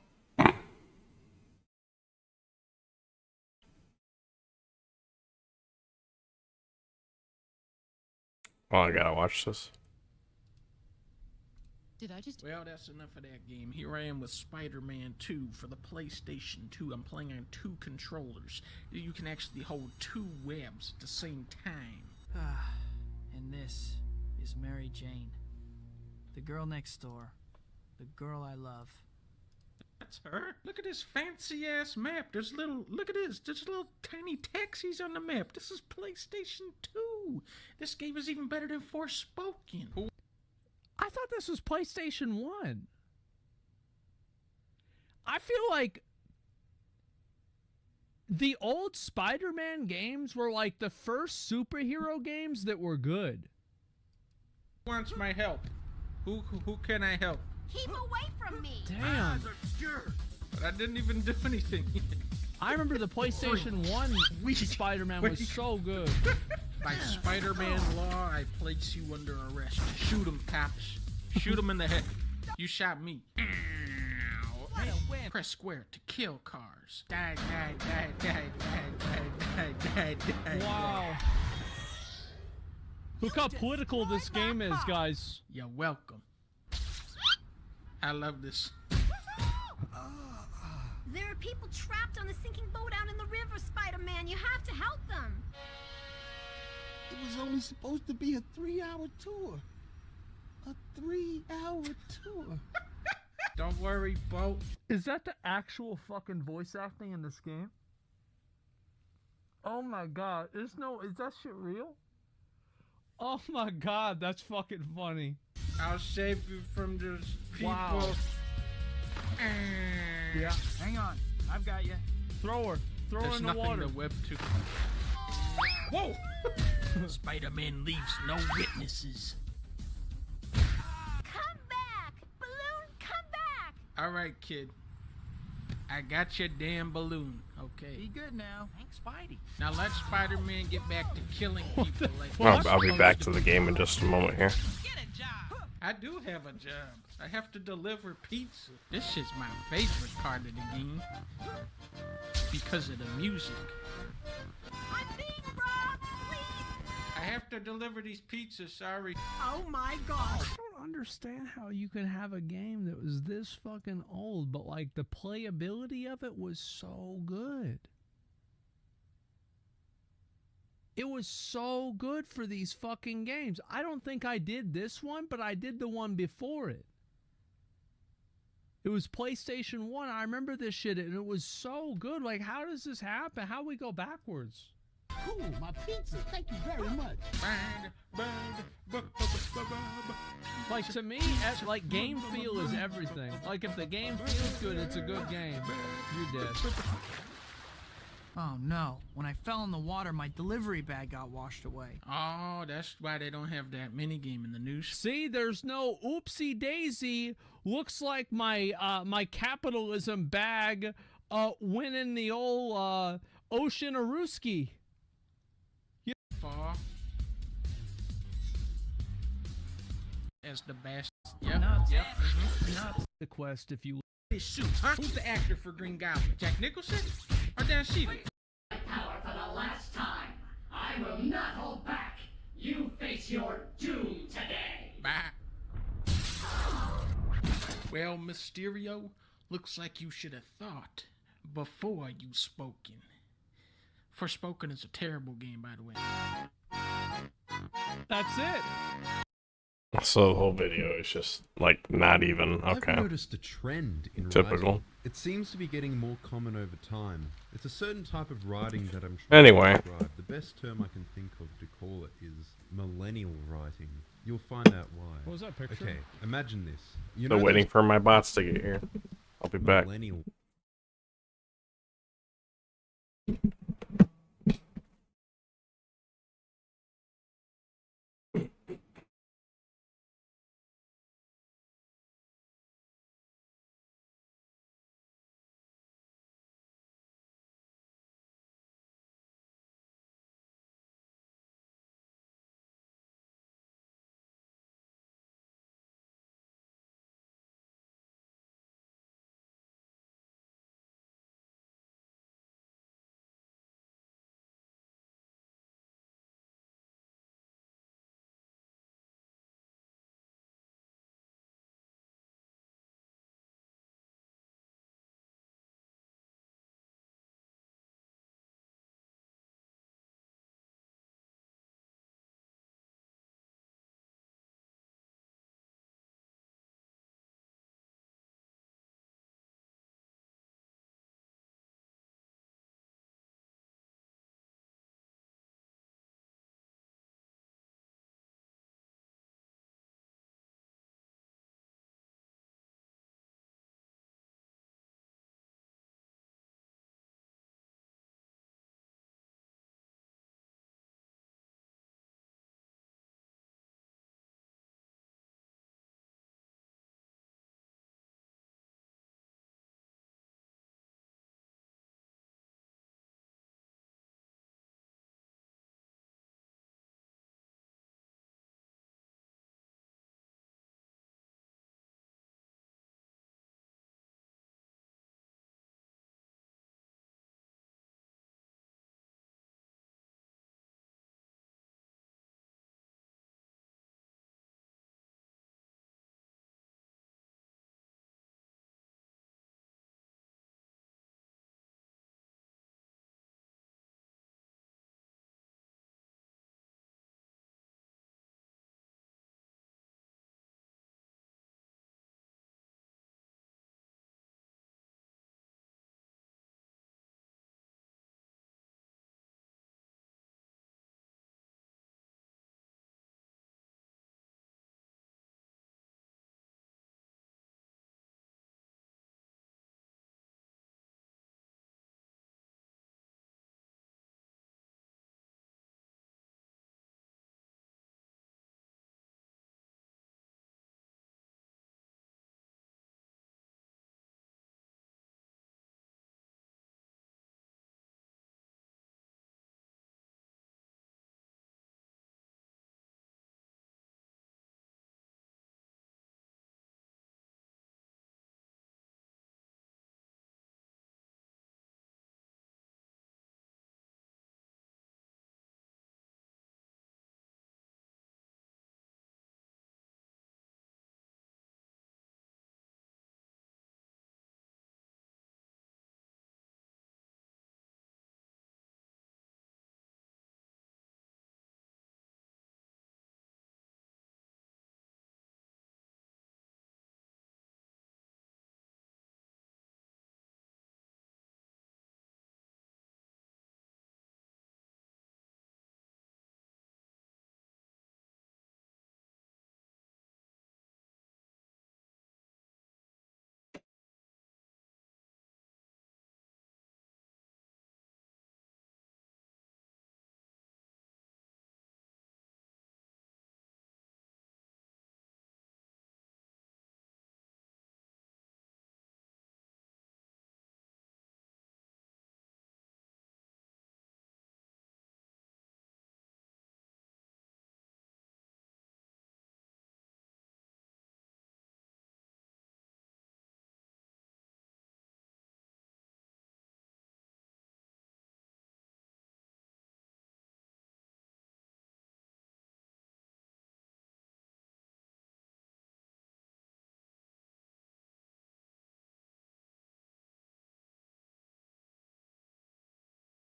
Oh, I gotta watch this. Did I just... Well, that's enough of that game. Here I am with Spider-Man 2 for the PlayStation 2. I'm playing on 2 controllers. You can actually hold 2 webs at the same time. And this is Mary Jane. The girl next door. The girl I love. That's her. Look at this fancy-ass map. There's look at this. There's little tiny taxis on the map. This is PlayStation 2. This game is even better than Forspoken. I thought this was PlayStation 1. I feel like the old Spider-Man games were like the first superhero games that were good. Who wants my help? Who can I help? Keep away from me! Damn. But I didn't even do anything. I remember the PlayStation 1 Spider-Man was so good. By Spider-Man law, I place you under arrest. Shoot him, cops. Shoot him in the head. You shot me. What a whip. Press square to kill cars. Die, die, die, die, die, die, die, die. Wow. Look how political this game is, guys. You're welcome. I love this. There are people trapped on a sinking boat out in the river, Spider-Man. You have to help them. It was only supposed to be a 3-hour tour. A 3-hour tour. Don't worry, boat. Is that the actual fucking voice acting in this game? Oh my god, is that shit real? Oh my god, that's fucking funny. I'll save you from those people. Wow. Yeah. Hang on. I've got you. Throw her. Throw her There's in the nothing water. to web to. Whoa! Spider-Man leaves no witnesses. Come back! Balloon, come back! Alright, kid. I got your damn balloon, okay? Be good now. Thanks, Spidey. Now let Spider-Man get back to killing people like I'll be back to the game in just a moment here. Get a job! I do have a job. I have to deliver pizza. This is my favorite part of the game. Because of the music. I'm being robbed, please! I have to deliver these pizzas, sorry. Oh my gosh! I don't understand how you can have a game that was this fucking old, but like the playability of it was so good. It was so good for these fucking games. I don't think I did this one, but I did the one before it. It was PlayStation 1. I remember this shit, and it was so good. Like, how does this happen? How we go backwards? Cool, my pizza. Thank you very much. Like, to me, like, game feel is everything. Like, if the game feels good, it's a good game. You're dead. Oh no. When I fell in the water, my delivery bag got washed away. Oh, that's why they don't have that minigame in the news. See, there's no oopsie daisy. Looks like my my capitalism bag went in the old ocean Aruski. Far as the best. Yep. Nuts. Yep. Nuts. The quest, if you Hey, shoot, huh? Who's the actor for Green Goblin? Jack Nicholson or Dan Sheedy? Power for the last time. I will not hold back. You face your doom today. Bye. Well, Mysterio, looks like you should have thought before you spoken. Forspoken is a terrible game, by the way. that's it. So the whole video is just like not even okay. I've noticed a trend in Typical. writing. It seems to be getting more common over time. It's a certain type of writing that I'm trying Anyway. to describe. The best term I can think of to call it is millennial writing. You'll find out why. What was that picture? Okay, imagine this. You Still know waiting those for my bots to get here. I'll be back. millennial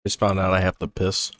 Just found out I have to piss.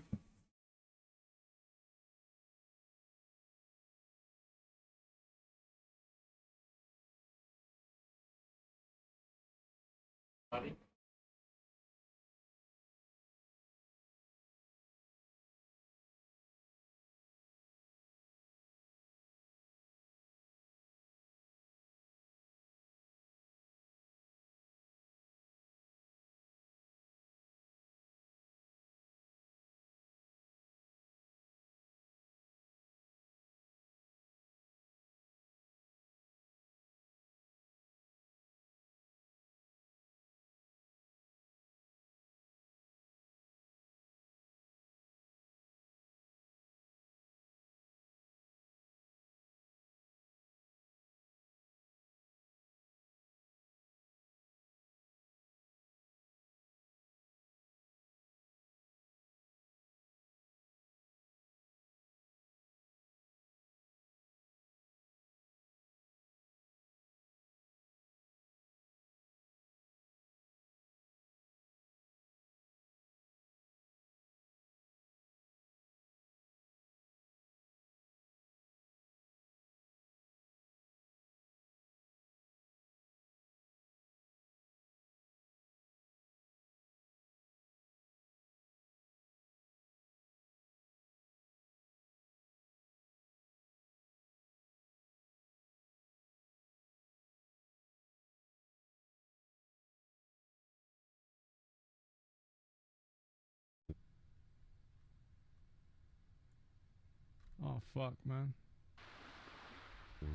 Oh fuck, man.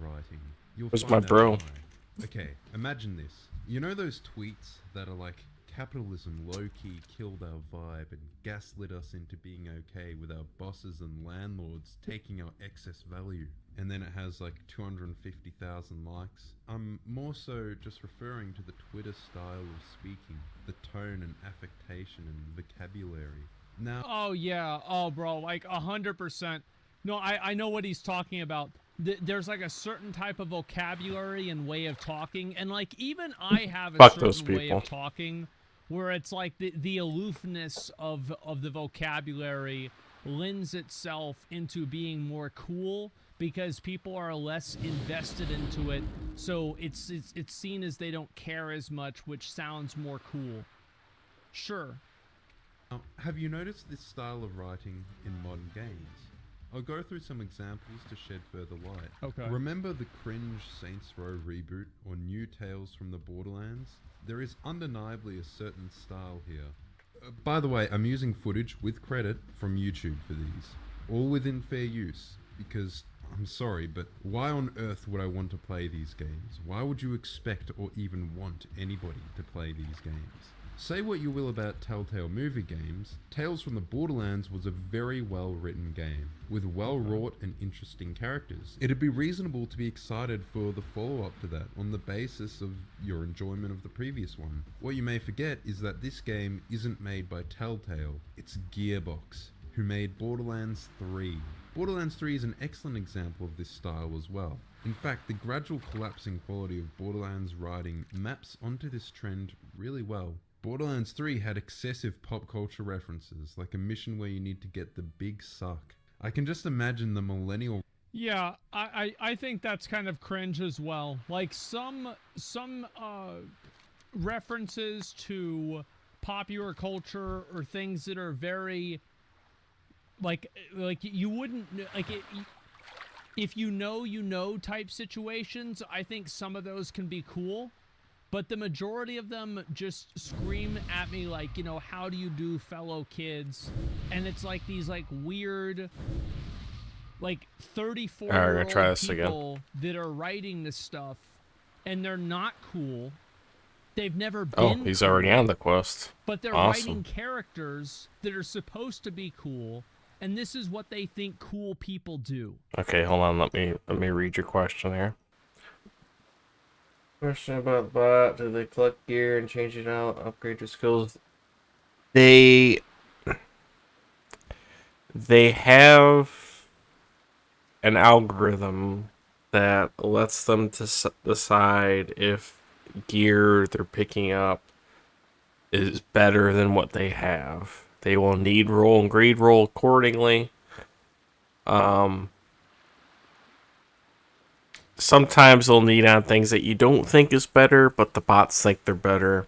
Writing. You'll Where's find my that bro? why. Okay, imagine this. You know those tweets that are like, capitalism low-key killed our vibe and gaslit us into being okay with our bosses and landlords taking our excess value? And then it has like 250,000 likes. I'm more so just referring to the Twitter style of speaking, the tone and affectation and vocabulary. Now, Oh yeah, oh bro, like 100%. No, I know what he's talking about. There's like a certain type of vocabulary and way of talking, and like even I have a Fuck those certain way of people. talking where it's like the aloofness of the vocabulary lends itself into being more cool because people are less invested into it, so it's seen as they don't care as much, which sounds more cool. Sure. have you noticed this style of writing in modern games? I'll go through some examples to shed further light. Okay. Remember the cringe Saints Row reboot or new Tales from the Borderlands? There is undeniably a certain style here. By the way, I'm using footage with credit from YouTube for these. All within fair use, because I'm sorry, but why on earth would I want to play these games? Why would you expect or even want anybody to play these games? Say what you will about Telltale movie games, Tales from the Borderlands was a very well written game, with well wrought and interesting characters. It'd be reasonable to be excited for the follow up to that on the basis of your enjoyment of the previous one. What you may forget is that this game isn't made by Telltale, it's Gearbox, who made Borderlands 3. Borderlands 3 is an excellent example of this style as well. In fact, the gradual collapsing quality of Borderlands writing maps onto this trend really well. Borderlands 3 had excessive pop culture references, like a mission where you need to get the big suck. I can just imagine the millennial... Yeah, I think that's kind of cringe as well. Like some references to popular culture or things that are very like you wouldn't like it, if you know type situations. I think some of those can be cool. But the majority of them just scream at me like, you know, how do you do, fellow kids? And it's like these like weird, like 34-year-old people that are writing this stuff, and they're not cool. They've never been Oh, he's cool, already on the quest. but they're Awesome. writing characters that are supposed to be cool, and this is what they think cool people do. Okay, hold on. Let me read your question here. Question about bot. Do they collect gear and change it out, upgrade your skills? They have an algorithm that lets them to decide if gear they're picking up is better than what they have. They will need roll and greed roll accordingly. Sometimes they'll need on things that you don't think is better, but the bots think they're better.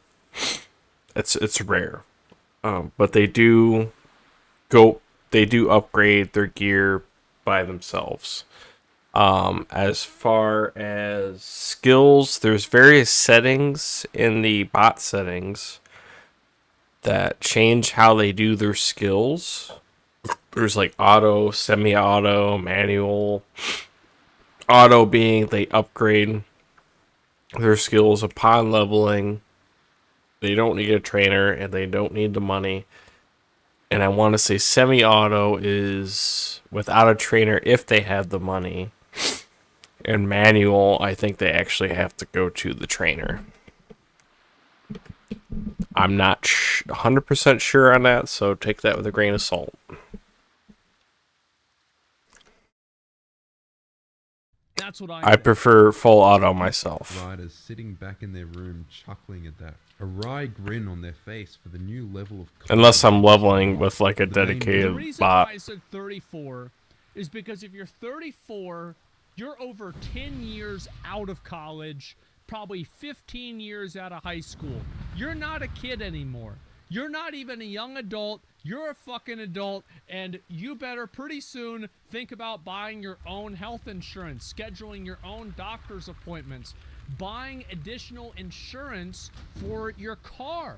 It's rare. But they do upgrade their gear by themselves. As far as skills, there's various settings in the bot settings that change how they do their skills. There's like auto, semi-auto, manual. Auto being they upgrade their skills upon leveling. They don't need a trainer and they don't need the money. And I want to say semi-auto is without a trainer if they have the money. And manual, I think they actually have to go to the trainer. I'm not 100% sure on that, so take that with a grain of salt. That's what I prefer full auto myself. Riders sitting back in their room chuckling at that. A wry grin on their face for the new level of... Unless I'm leveling with like a The dedicated reason bot. why I said 34 is because if you're 34, you're over 10 years out of college, probably 15 years out of high school. You're not a kid anymore. You're not even a young adult. You're a fucking adult, and you better pretty soon think about buying your own health insurance, scheduling your own doctor's appointments, buying additional insurance for your car,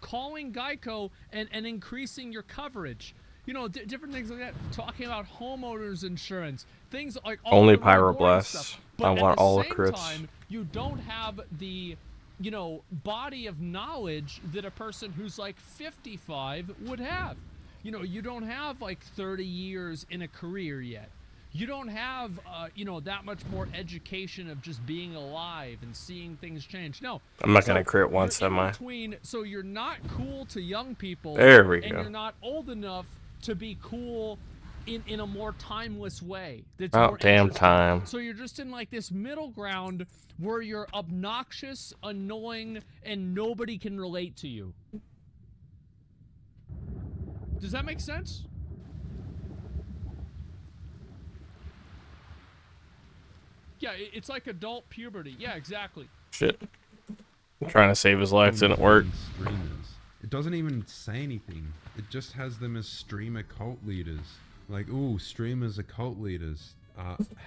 calling Geico and increasing your coverage. You know, different things like that. Talking about homeowners insurance, things like all Only the really boring Pyroblasts. stuff. I But want at the all the same crits. time, you don't have the, you know, body of knowledge that a person who's like 55 would have. You know, you don't have like 30 years in a career yet. You don't have, you know, that much more education of just being alive and seeing things change. No. I'm not gonna crit once, you're in am I? between, so you're not cool to young people. There we and go. you're not old enough to be cool in a more timeless way. That's Oh, more damn interesting. time. So you're just in like this middle ground where you're obnoxious, annoying, and nobody can relate to you. Does that make sense? Yeah, it's like adult puberty. Yeah, exactly. Shit. I'm trying to save his life, didn't work. Streamers. It doesn't even say anything. It just has them as streamer cult leaders. Like, ooh, streamers are cult leaders.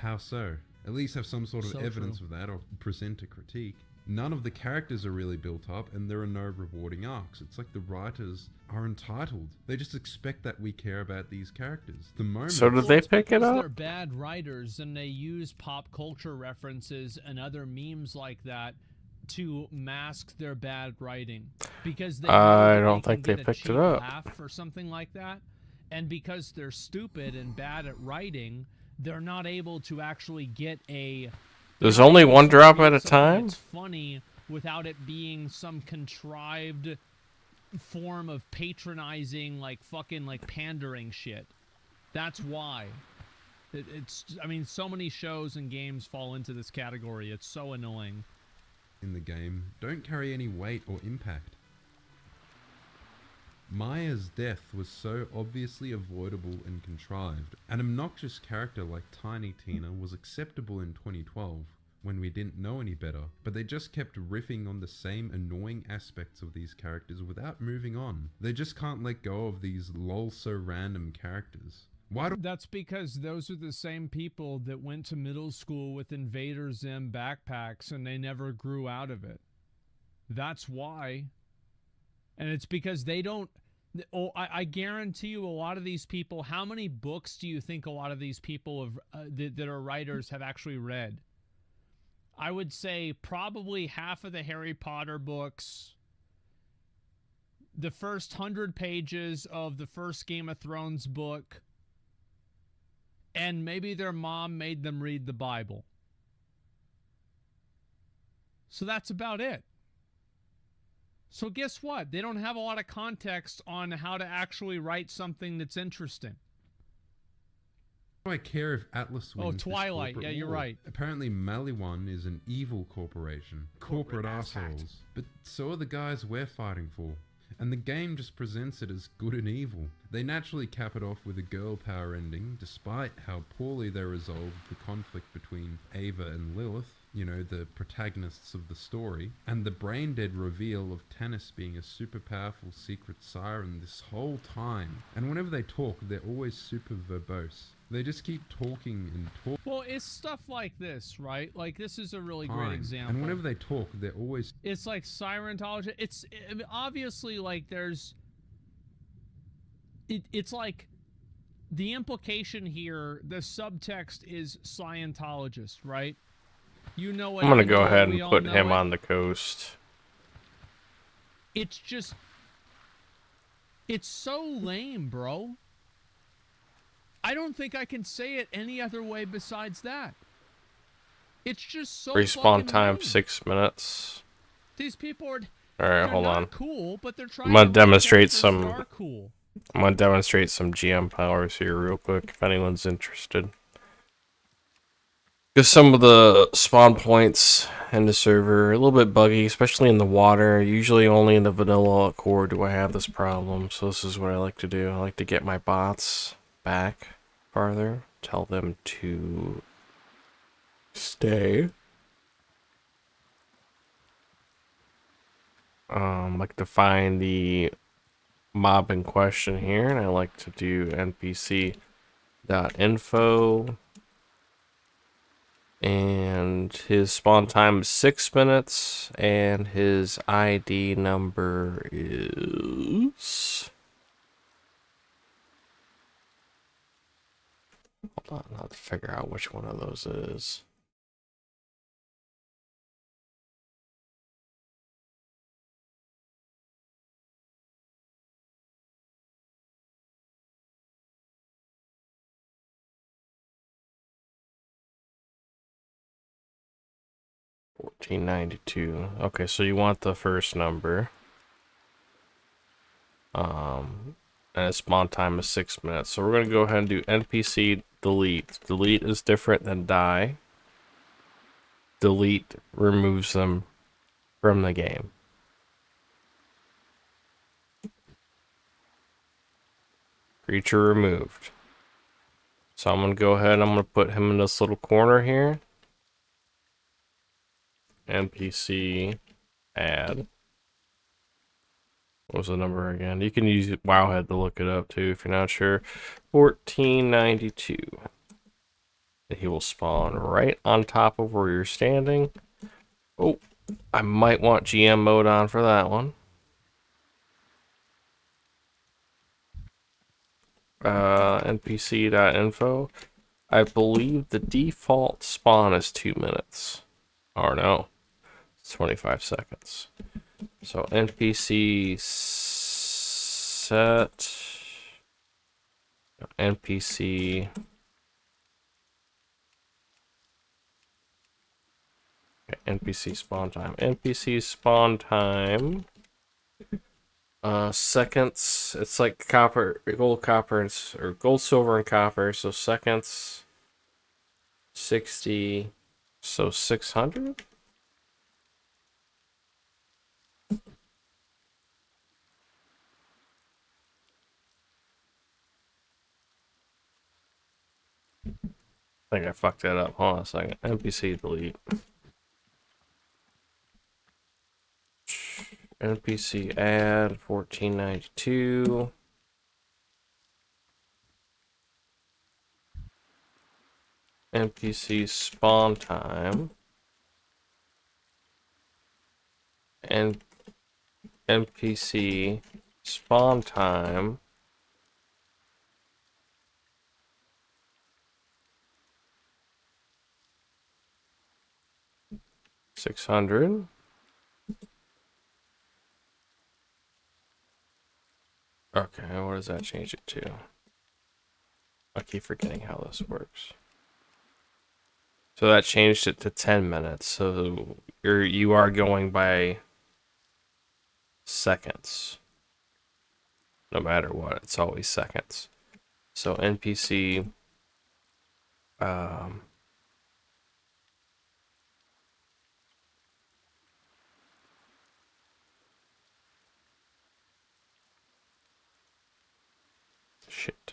How so? At least have some sort of So evidence true. of that or present a critique. None of the characters are really built up and there are no rewarding arcs. It's like the writers are entitled. They just expect that we care about these characters. The moment... So did they pick it Because up? they're bad writers and they use pop culture references and other memes like that to mask their bad writing. Because they know I that don't can think they get a picked it cheap up. laugh or something like that. And because they're stupid and bad at writing, they're not able to actually get a... There's they're not only able one to drop make at a something time? that's funny without it being some contrived form of patronizing, like fucking like pandering shit. That's why. It's, I mean, so many shows and games fall into this category. It's so annoying. in the game don't carry any weight or impact. Maya's death was so obviously avoidable and contrived. An obnoxious character like Tiny Tina was acceptable in 2012, when we didn't know any better, but they just kept riffing on the same annoying aspects of these characters without moving on. They just can't let go of these lol so random characters. Why do— That's because those are the same people that went to middle school with Invader Zim backpacks and they never grew out of it. That's why. And it's because they don't... Oh, I guarantee you a lot of these people... How many books do you think a lot of these people have, that are writers have actually read? I would say probably half of the Harry Potter books, the first 100 pages of the first Game of Thrones book, and maybe their mom made them read the Bible. So that's about it. So guess what? They don't have a lot of context on how to actually write something that's interesting. do I care if Atlas wins? Oh, this Twilight. corporate Yeah, you're war? right. Apparently Maliwan is an evil corporation. Corporate assholes. But so are the guys we're fighting for. and the game just presents it as good and evil. They naturally cap it off with a girl power ending, despite how poorly they resolved the conflict between Ava and Lilith, you know, the protagonists of the story, and the brain-dead reveal of Tannis being a super powerful secret siren this whole time. And whenever they talk, they're always super verbose. They just keep talking and talking. Well, it's stuff like this, right? Like, this is a really great example. And whenever they talk, they're always... It's like Sirentology. I mean, obviously, like, there's... It's like... The implication here, the subtext is Scientologist, right? You know what? I'm gonna go ahead and put him on the coast. It's just... It's so lame, bro. I don't think I can say it any other way besides that. It's just so Respawn time lame. 6 minutes. These people are... Alright, hold on. Cool, but they're trying I'm gonna to demonstrate some... cool. I'm gonna demonstrate some GM powers here real quick, if anyone's interested. Because some of the spawn points in the server are a little bit buggy, especially in the water. Usually only in the vanilla core do I have this problem, so this is what I like to do. I like to get my bots back farther, tell them to stay. Like to find the mob in question here, and I like to do npc.info, and his spawn time is 6 minutes, and his ID number is... Hold on, I'll have to figure out which one of those it is. $14.92. Okay, so you want the first number. And its spawn time is 6 minutes. So we're gonna go ahead and do NPC delete. Delete is different than die. Delete removes them from the game. Creature removed. So I'm gonna go ahead and I'm gonna put him in this little corner here. NPC add. What was the number again? You can use Wowhead to look it up too if you're not sure. 1492. And he will spawn right on top of where you're standing. Oh, I might want GM mode on for that one. NPC.info. I believe the default spawn is 2 minutes. Or no, it's 25 seconds. So NPC set NPC NPC spawn time. NPC spawn time seconds. It's like copper, gold, copper, or gold, silver, and copper. So seconds 60. So 600. I think I fucked that up. Hold on a second. NPC delete. NPC add 1492. NPC spawn time. And NPC spawn time. $600. Okay, what does that change it to? I keep forgetting how this works. So that changed it to 10 minutes. So you are going by seconds. No matter what, it's always seconds. So NPC Shit.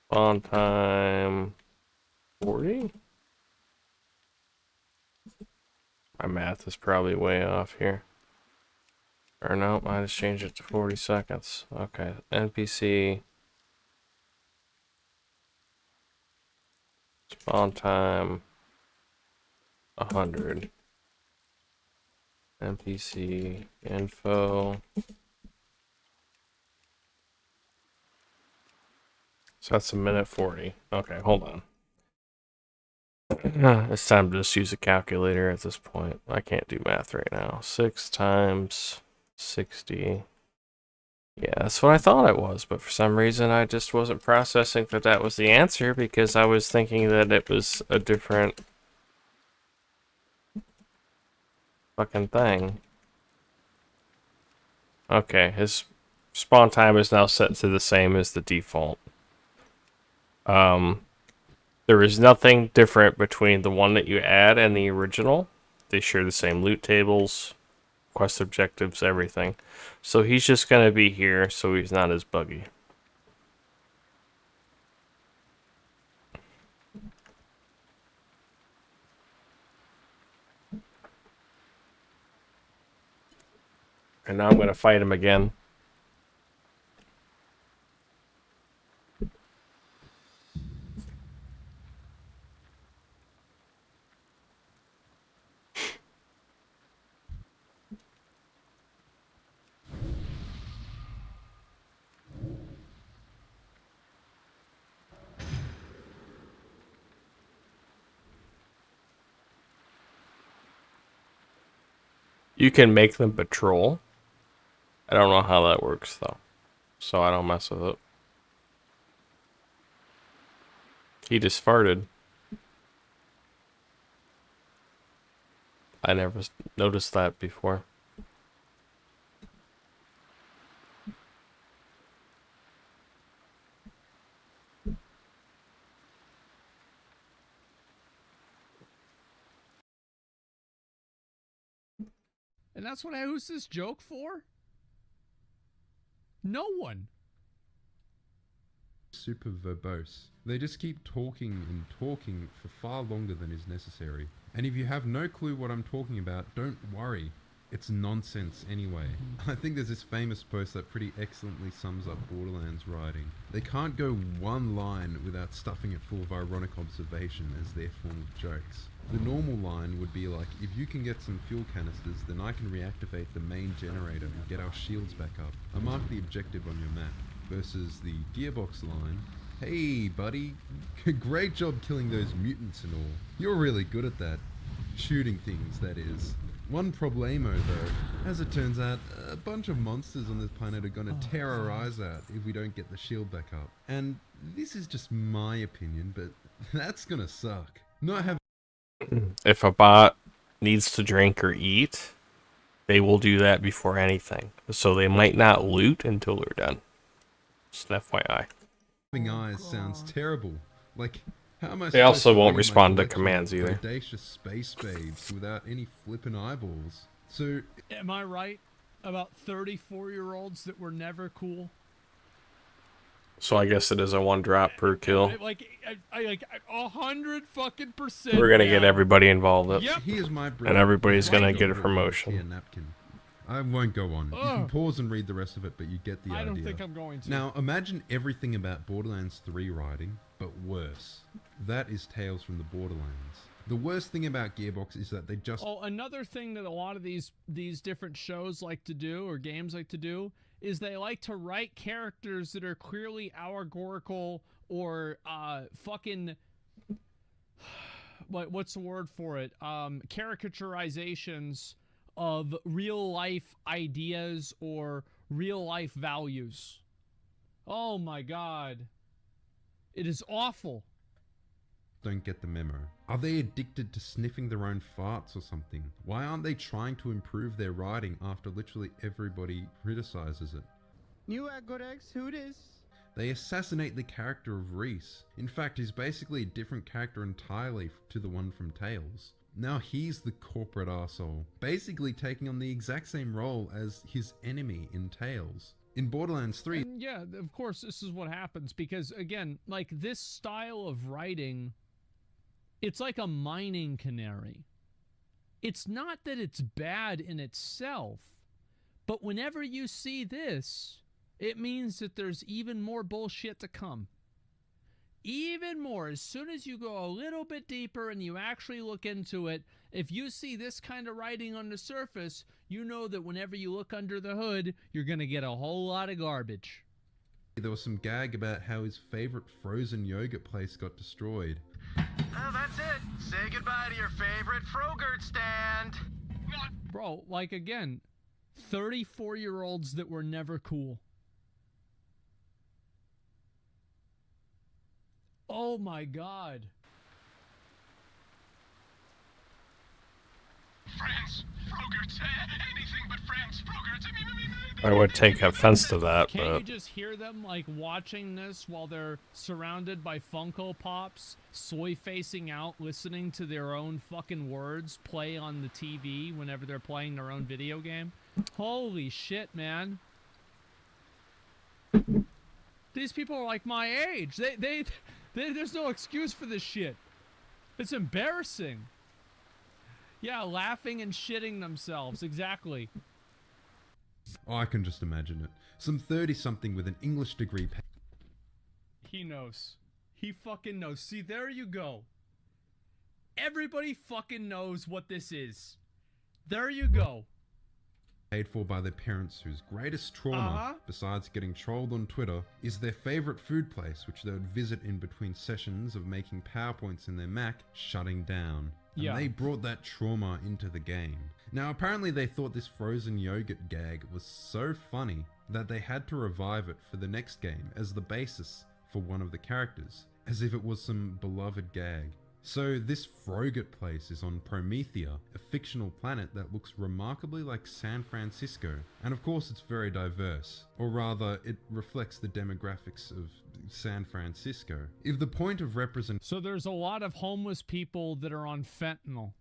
On time 40? My math is probably way off here. Or no, I just changed it to 40 seconds. Okay, NPC. Spawn time 100. NPC info. So that's a minute 40. Okay, hold on. It's time to just use a calculator at this point. I can't do math right now. 6 times 60. Yeah, that's what I thought it was, but for some reason I just wasn't processing that that was the answer because I was thinking that it was a different fucking thing. Okay, his spawn time is now set to the same as the default. There is nothing different between the one that you add and the original. They share the same loot tables, quest objectives, everything. So he's just going to be here so he's not as buggy. And now I'm going to fight him again. You can make them patrol. I don't know how that works though, so I don't mess with it. He just farted. I never noticed that before. And that's what who's this joke for? No one. Super verbose. They just keep talking and talking for far longer than is necessary. And if you have no clue what I'm talking about, don't worry. It's nonsense anyway. I think there's this famous post that pretty excellently sums up Borderlands writing. They can't go one line without stuffing it full of ironic observation as their form of jokes. The normal line would be like, if you can get some fuel canisters, then I can reactivate the main generator and get our shields back up. I mark the objective on your map. Versus the Gearbox line, hey buddy, great job killing those mutants and all. You're really good at that. Shooting things, that is. One problemo though, as it turns out, a bunch of monsters on this planet are gonna terrorize out if we don't get the shield back up. And this is just my opinion, but that's gonna suck. Not having If a bot needs to drink or eat, they will do that before anything. So they might not loot until they're done. Just an FYI. having eyes sounds terrible. Like, how am I They also supposed to won't bring my respond to collection commands of either. Audacious space babes without any flippin' eyeballs. So, Am I right about 34-year-olds that were never cool? So I guess it is a 1 drop per kill. Like 100%. We're gonna get everybody involved. Yep. here's my And everybody's gonna get a promotion. Here, napkin. I won't go on. You can pause and read the rest of it, but you get the idea. I don't think I'm going to. Now, imagine everything about Borderlands 3 writing, but worse. That is Tales from the Borderlands. The worst thing about Gearbox is that they just... Oh, another thing that a lot of these different shows like to do, or games like to do, is they like to write characters that are clearly allegorical or fucking... what's the word for it? Caricaturizations of real life ideas or real life values. Oh my god. It is awful. Don't get the memo. Are they addicted to sniffing their own farts or something? Why aren't they trying to improve their writing after literally everybody criticizes it? New Agorex, who this? They assassinate the character of Reese. In fact, he's basically a different character entirely to the one from Tales. Now he's the corporate arsehole, basically taking on the exact same role as his enemy in Tales. In Borderlands 3... And yeah, of course this is what happens, because again, like this style of writing, it's like a mining canary. It's not that it's bad in itself, but whenever you see this, it means that there's even more bullshit to come. Even more. As soon as you go a little bit deeper and you actually look into it, if you see this kind of writing on the surface, you know that whenever you look under the hood, you're going to get a whole lot of garbage. There was some gag about how his favorite frozen yogurt place got destroyed. Oh, that's it. Say goodbye to your favorite Frogurt stand. Bro, like again, 34-year-olds that were never cool. Oh my god. Friends, Frogurts, anything but friends, Frogurts. I would take offense to that, Can't you but just hear them like watching this while they're surrounded by Funko Pops, soy facing out, listening to their own fucking words play on the TV whenever they're playing their own video game? Holy shit, man. These people are like my age. There's no excuse for this shit. It's embarrassing. Yeah, laughing and shitting themselves. Exactly. Oh, I can just imagine it. Some 30-something with an English degree. He knows. He fucking knows. See, there you go. Everybody fucking knows what this is. There you go. Paid for by their parents whose greatest trauma, besides getting trolled on Twitter, is their favorite food place, which they would visit in between sessions of making PowerPoints in their Mac, shutting down. And they brought that trauma into the game. Now apparently they thought this frozen yogurt gag was so funny that they had to revive it for the next game as the basis for one of the characters, as if it was some beloved gag. So this Frogurt place is on Promethea, a fictional planet that looks remarkably like San Francisco, and of course it's very diverse, or rather it reflects the demographics of San Francisco. If the point of So there's a lot of homeless people that are on fentanyl.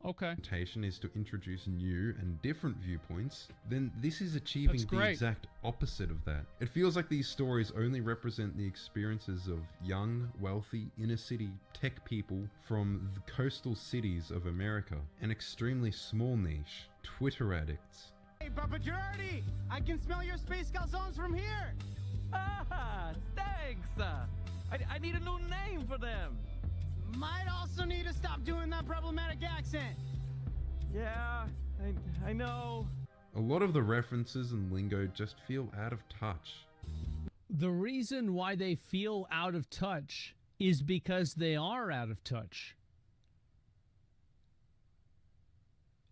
Okay. Is to introduce new and different viewpoints, then this is achieving the exact opposite of that. It feels like these stories only represent the experiences of young, wealthy, inner-city tech people from the coastal cities of America, an extremely small niche, Twitter addicts. Hey, Papa Girardi! I can smell your space calzones from here! Ah, thanks! I need a new name for them! Might also need to stop doing that problematic accent. Yeah, I know. A lot of the references and lingo just feel out of touch. The reason why they feel out of touch is because they are out of touch.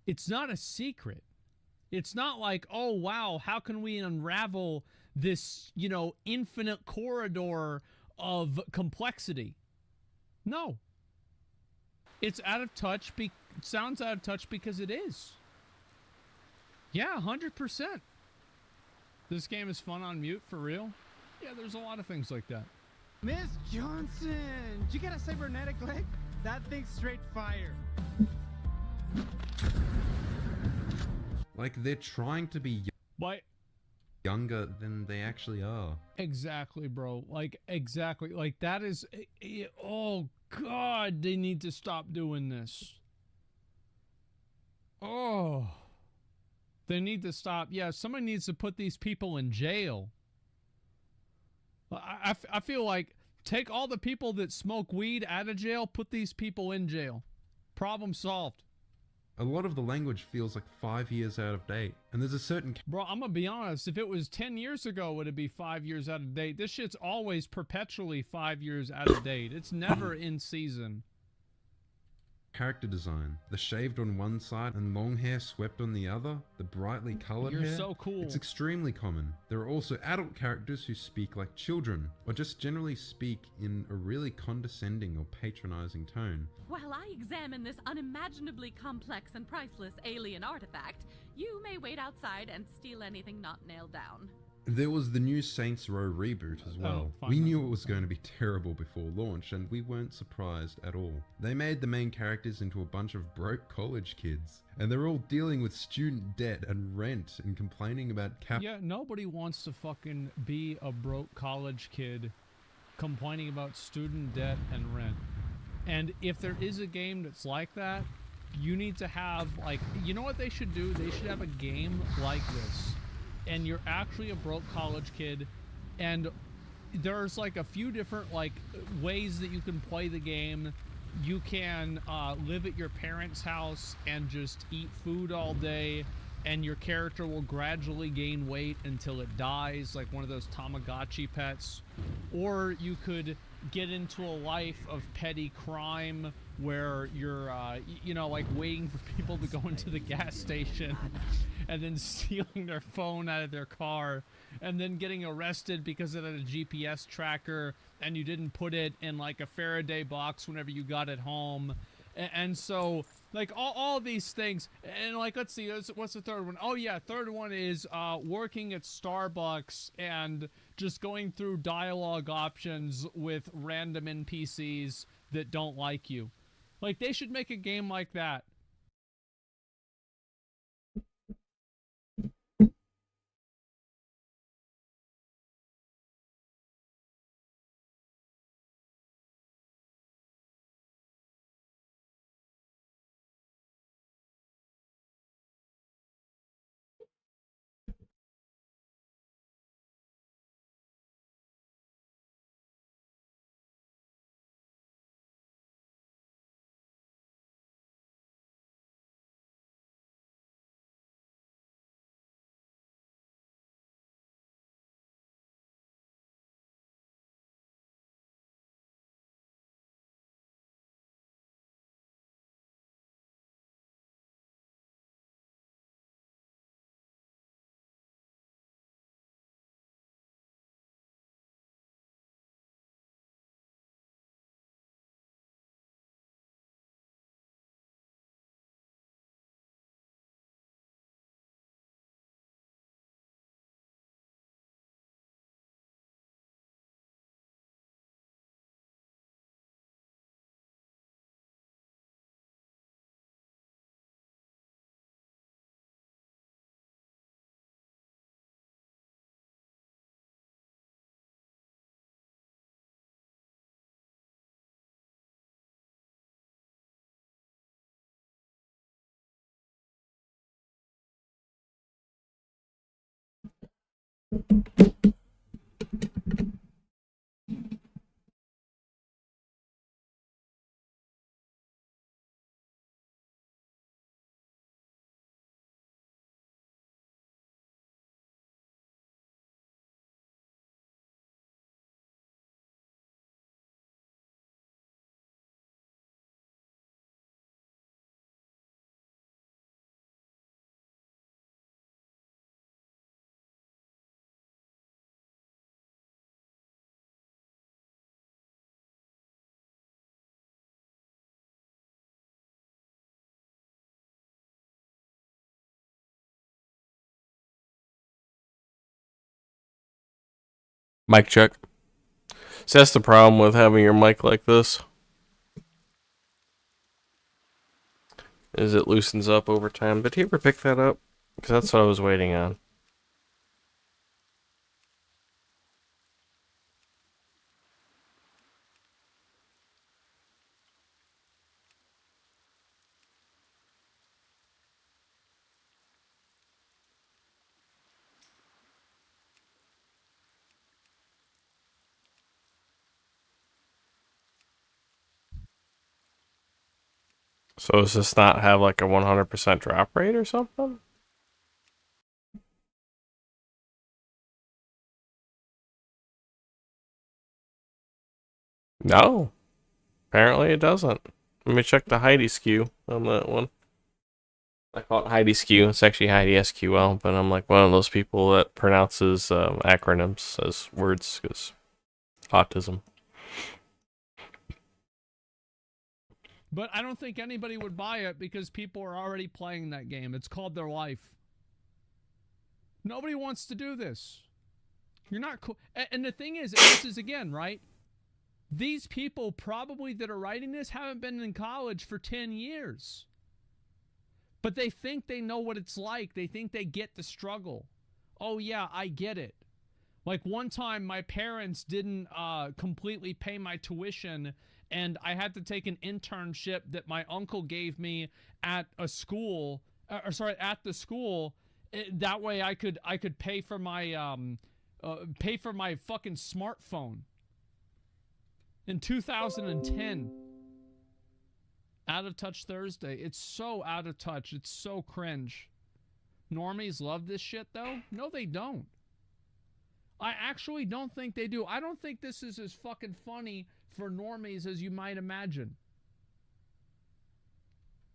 It's not a secret. It's not like, oh wow, how can we unravel this, you know, infinite corridor of complexity? No. It's out of touch. It sounds out of touch because it is. Yeah, 100%. This game is fun on mute, for real. Yeah, there's a lot of things like that. Miss Johnson, did you get a cybernetic leg? That thing's straight fire. Like they're trying to be younger than they actually are. Exactly, bro. Like, exactly. Like, that is... Oh, God, they need to stop doing this. Oh. They need to stop. Yeah, somebody needs to put these people in jail. I feel like take all the people that smoke weed out of jail, put these people in jail. Problem solved. A lot of the language feels like 5 years out of date, and there's a certain... Bro, I'm gonna be honest, if it was 10 years ago, would it be 5 years out of date? This shit's always perpetually 5 years out of date. It's never in season. Character design. The shaved on one side and long hair swept on the other. The brightly colored hair. You're so cool. It's extremely common. There are also adult characters who speak like children, or just generally speak in a really condescending or patronizing tone. While I examine this unimaginably complex and priceless alien artifact, you may wait outside and steal anything not nailed down. There was the new Saints Row reboot as well. fine, We knew it was going to be terrible before launch, and we weren't surprised at all. They made the main characters into a bunch of broke college kids, and they're all dealing with student debt and rent and complaining about Yeah, nobody wants to fucking be a broke college kid complaining about student debt and rent. And if there is a game that's like that, you need to have, like, you know what they should do? They should have a game like this. And you're actually a broke college kid, and there's like a few different like ways that you can play the game. You can live at your parents' house and just eat food all day, and your character will gradually gain weight until it dies, like one of those Tamagotchi pets. Or you could get into a life of petty crime where you're you know, like waiting for people to go into the gas station and then stealing their phone out of their car, and then getting arrested because it had a GPS tracker and you didn't put it in like a Faraday box whenever you got it home. And so like all these things, and like, let's see, what's the third one? Oh yeah, third one is working at Starbucks and just going through dialogue options with random NPCs that don't like you. Like, they should make a game like that. Mic check. So that's the problem with having your mic like this, is it loosens up over time. Did he ever pick that up? Because that's what I was waiting on. So does this not have like a 100% drop rate or something? No. Apparently it doesn't. Let me check the Heidi skew on that one. I call it Heidi skew. It's actually Heidi SQL, but I'm like one of those people that pronounces acronyms as words because autism. But I don't think anybody would buy it because people are already playing that game. It's called their life. Nobody wants to do this. You're not cool. And the thing is, and this is again, right? These people probably that are writing this haven't been in college for 10 years. But they think they know what it's like. They think they get the struggle. Oh, yeah, I get it. Like one time my parents didn't completely pay my tuition and I had to take an internship that my uncle gave me at a school, at the school. That way I could pay for my fucking smartphone. In 2010. Out of Touch Thursday. It's so out of touch. It's so cringe. Normies love this shit though? No, they don't. I actually don't think they do. I don't think this is as fucking funny for normies as you might imagine.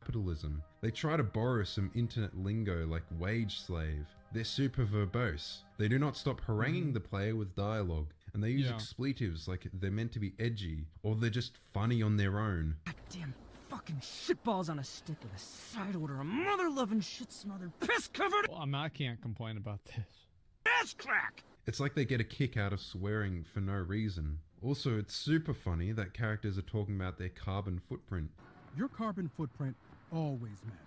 Capitalism. They try to borrow some internet lingo like wage slave. They're super verbose. They do not stop haranguing the player with dialogue. And they use expletives like they're meant to be edgy, or they're just funny on their own. Goddamn fucking shitballs on a stick with a side order, a mother-loving shit-smothered, piss-covered... Well, I can't complain about this. Ass crack! It's like they get a kick out of swearing for no reason. Also, it's super funny that characters are talking about their carbon footprint. Your carbon footprint always matters.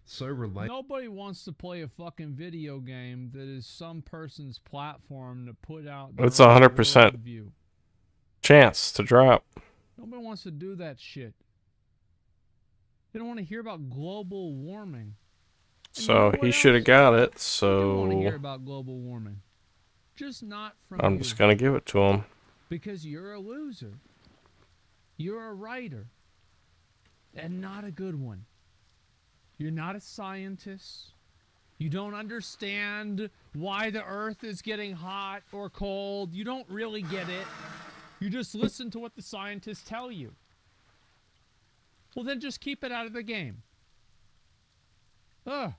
So relatable. Nobody wants to play a fucking video game that is some person's platform to put out. It's 100% chance to drop. Nobody wants to do that shit. They don't want to hear about global warming. So he should have got it. I don't want to So hear about global warming. Just not from I'm you. just gonna give it to him. Because you're a loser. You're a writer. And not a good one. You're not a scientist. You don't understand why the earth is getting hot or cold. You don't really get it. You just listen to what the scientists tell you. Well, then just keep it out of the game. Ugh.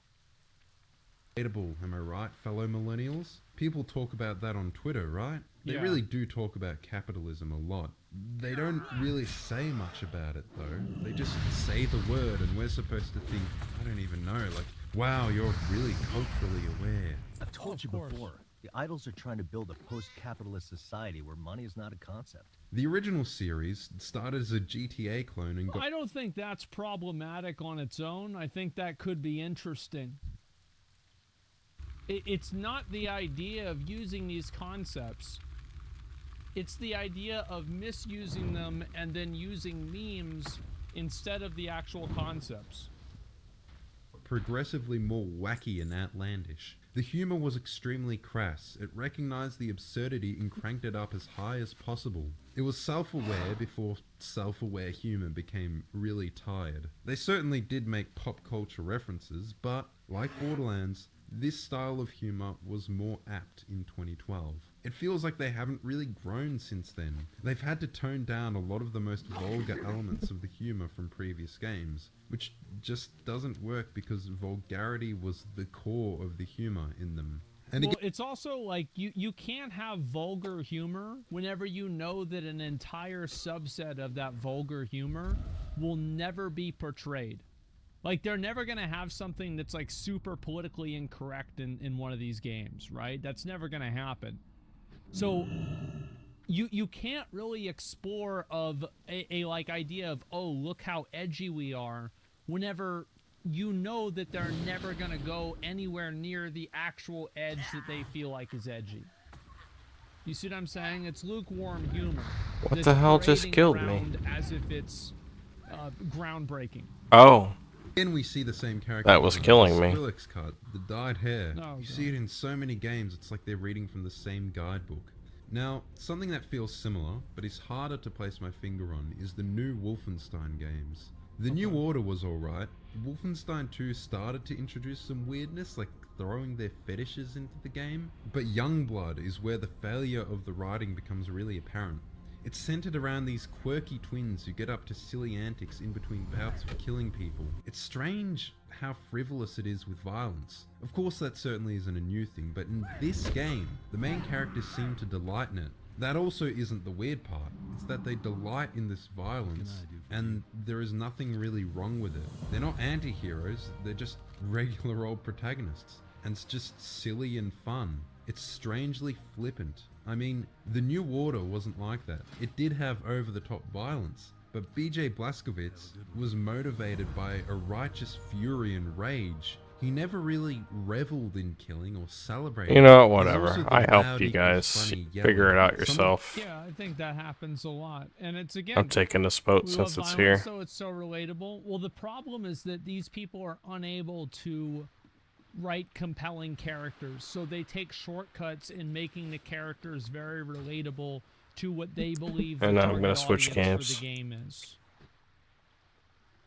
Am I right, fellow millennials? People talk about that on Twitter, right? They Yeah. really do talk about capitalism a lot. They don't really say much about it, though. They just say the word, and we're supposed to think, I don't even know, like, wow, you're really culturally aware. I've told you before, the idols are trying to build a post-capitalist society where money is not a concept. The original series started as a GTA clone and got... I don't think that's problematic on its own. I think that could be interesting. It's not the idea of using these concepts. It's the idea of misusing them and then using memes instead of the actual concepts. progressively more wacky and outlandish. The humor was extremely crass. It recognized the absurdity and cranked it up as high as possible. It was self-aware before self-aware humor became really tired. They certainly did make pop culture references, but like Borderlands, this style of humor was more apt in 2012. It feels like they haven't really grown since then. They've had to tone down a lot of the most vulgar elements of the humor from previous games, which just doesn't work because vulgarity was the core of the humor in them. And well, it's also like you can't have vulgar humor whenever you know that an entire subset of that vulgar humor will never be portrayed. Like, they're never going to have something that's like super politically incorrect in one of these games, right? That's never going to happen. So you can't really explore of a like idea of, oh, look how edgy we are, whenever you know that they're never going to go anywhere near the actual edge that they feel like is edgy. You see what I'm saying? It's lukewarm humor. What the hell just killed me? As if it's groundbreaking. Oh. Again, we see the same character. That was killing me. Skrillex cut, the dyed hair. Oh, you see it in so many games, it's like they're reading from the same guidebook. Now, something that feels similar, but is harder to place my finger on, is the new Wolfenstein games. The New Order was alright. Wolfenstein 2 started to introduce some weirdness, like throwing their fetishes into the game. But Youngblood is where the failure of the writing becomes really apparent. It's centered around these quirky twins who get up to silly antics in between bouts of killing people. It's strange how frivolous it is with violence. Of course, that certainly isn't a new thing, but in this game, the main characters seem to delight in it. That also isn't the weird part. It's that they delight in this violence, and there is nothing really wrong with it. They're not anti-heroes, they're just regular old protagonists, and it's just silly and fun. It's strangely flippant. I mean, the New Order wasn't like that. It did have over-the-top violence, but BJ Blazkowicz was motivated by a righteous fury and rage. He never really reveled in killing or celebrated. You know, There's whatever. also the I helped loud you equals guys funny figure it yelling. out Some- yourself. Yeah, I think that happens a lot. And it's, again, I'm taking this boat we since love it's violence, here. so it's so relatable. Well, the problem is that these people are unable to write compelling characters, so they take shortcuts in making the characters very relatable to what they believe the And now I'm target gonna switch audience for games. the game is.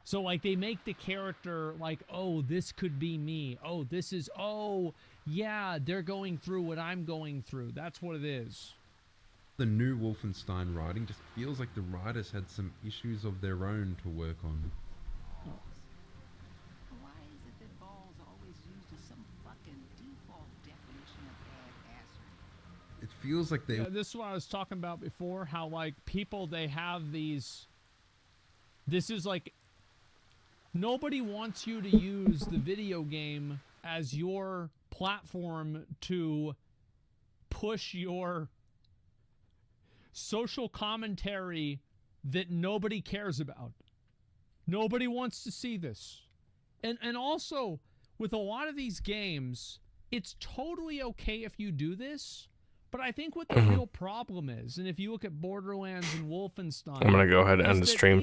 So, like, they make the character like, oh, this could be me. Oh, this is, oh, yeah, they're going through what I'm going through. That's what it is. The new Wolfenstein writing just feels like the writers had some issues of their own to work on. Why is it that balls always used as some fucking default definition of badassery? It feels like they... Yeah, this is what I was talking about before, how, like, people, they have these... This is, like... Nobody wants you to use the video game as your platform to push your social commentary that nobody cares about. Nobody wants to see this. And also, with a lot of these games, it's totally okay if you do this, but I think what the real problem is, and if you look at Borderlands and Wolfenstein... I'm gonna go ahead and is end the that stream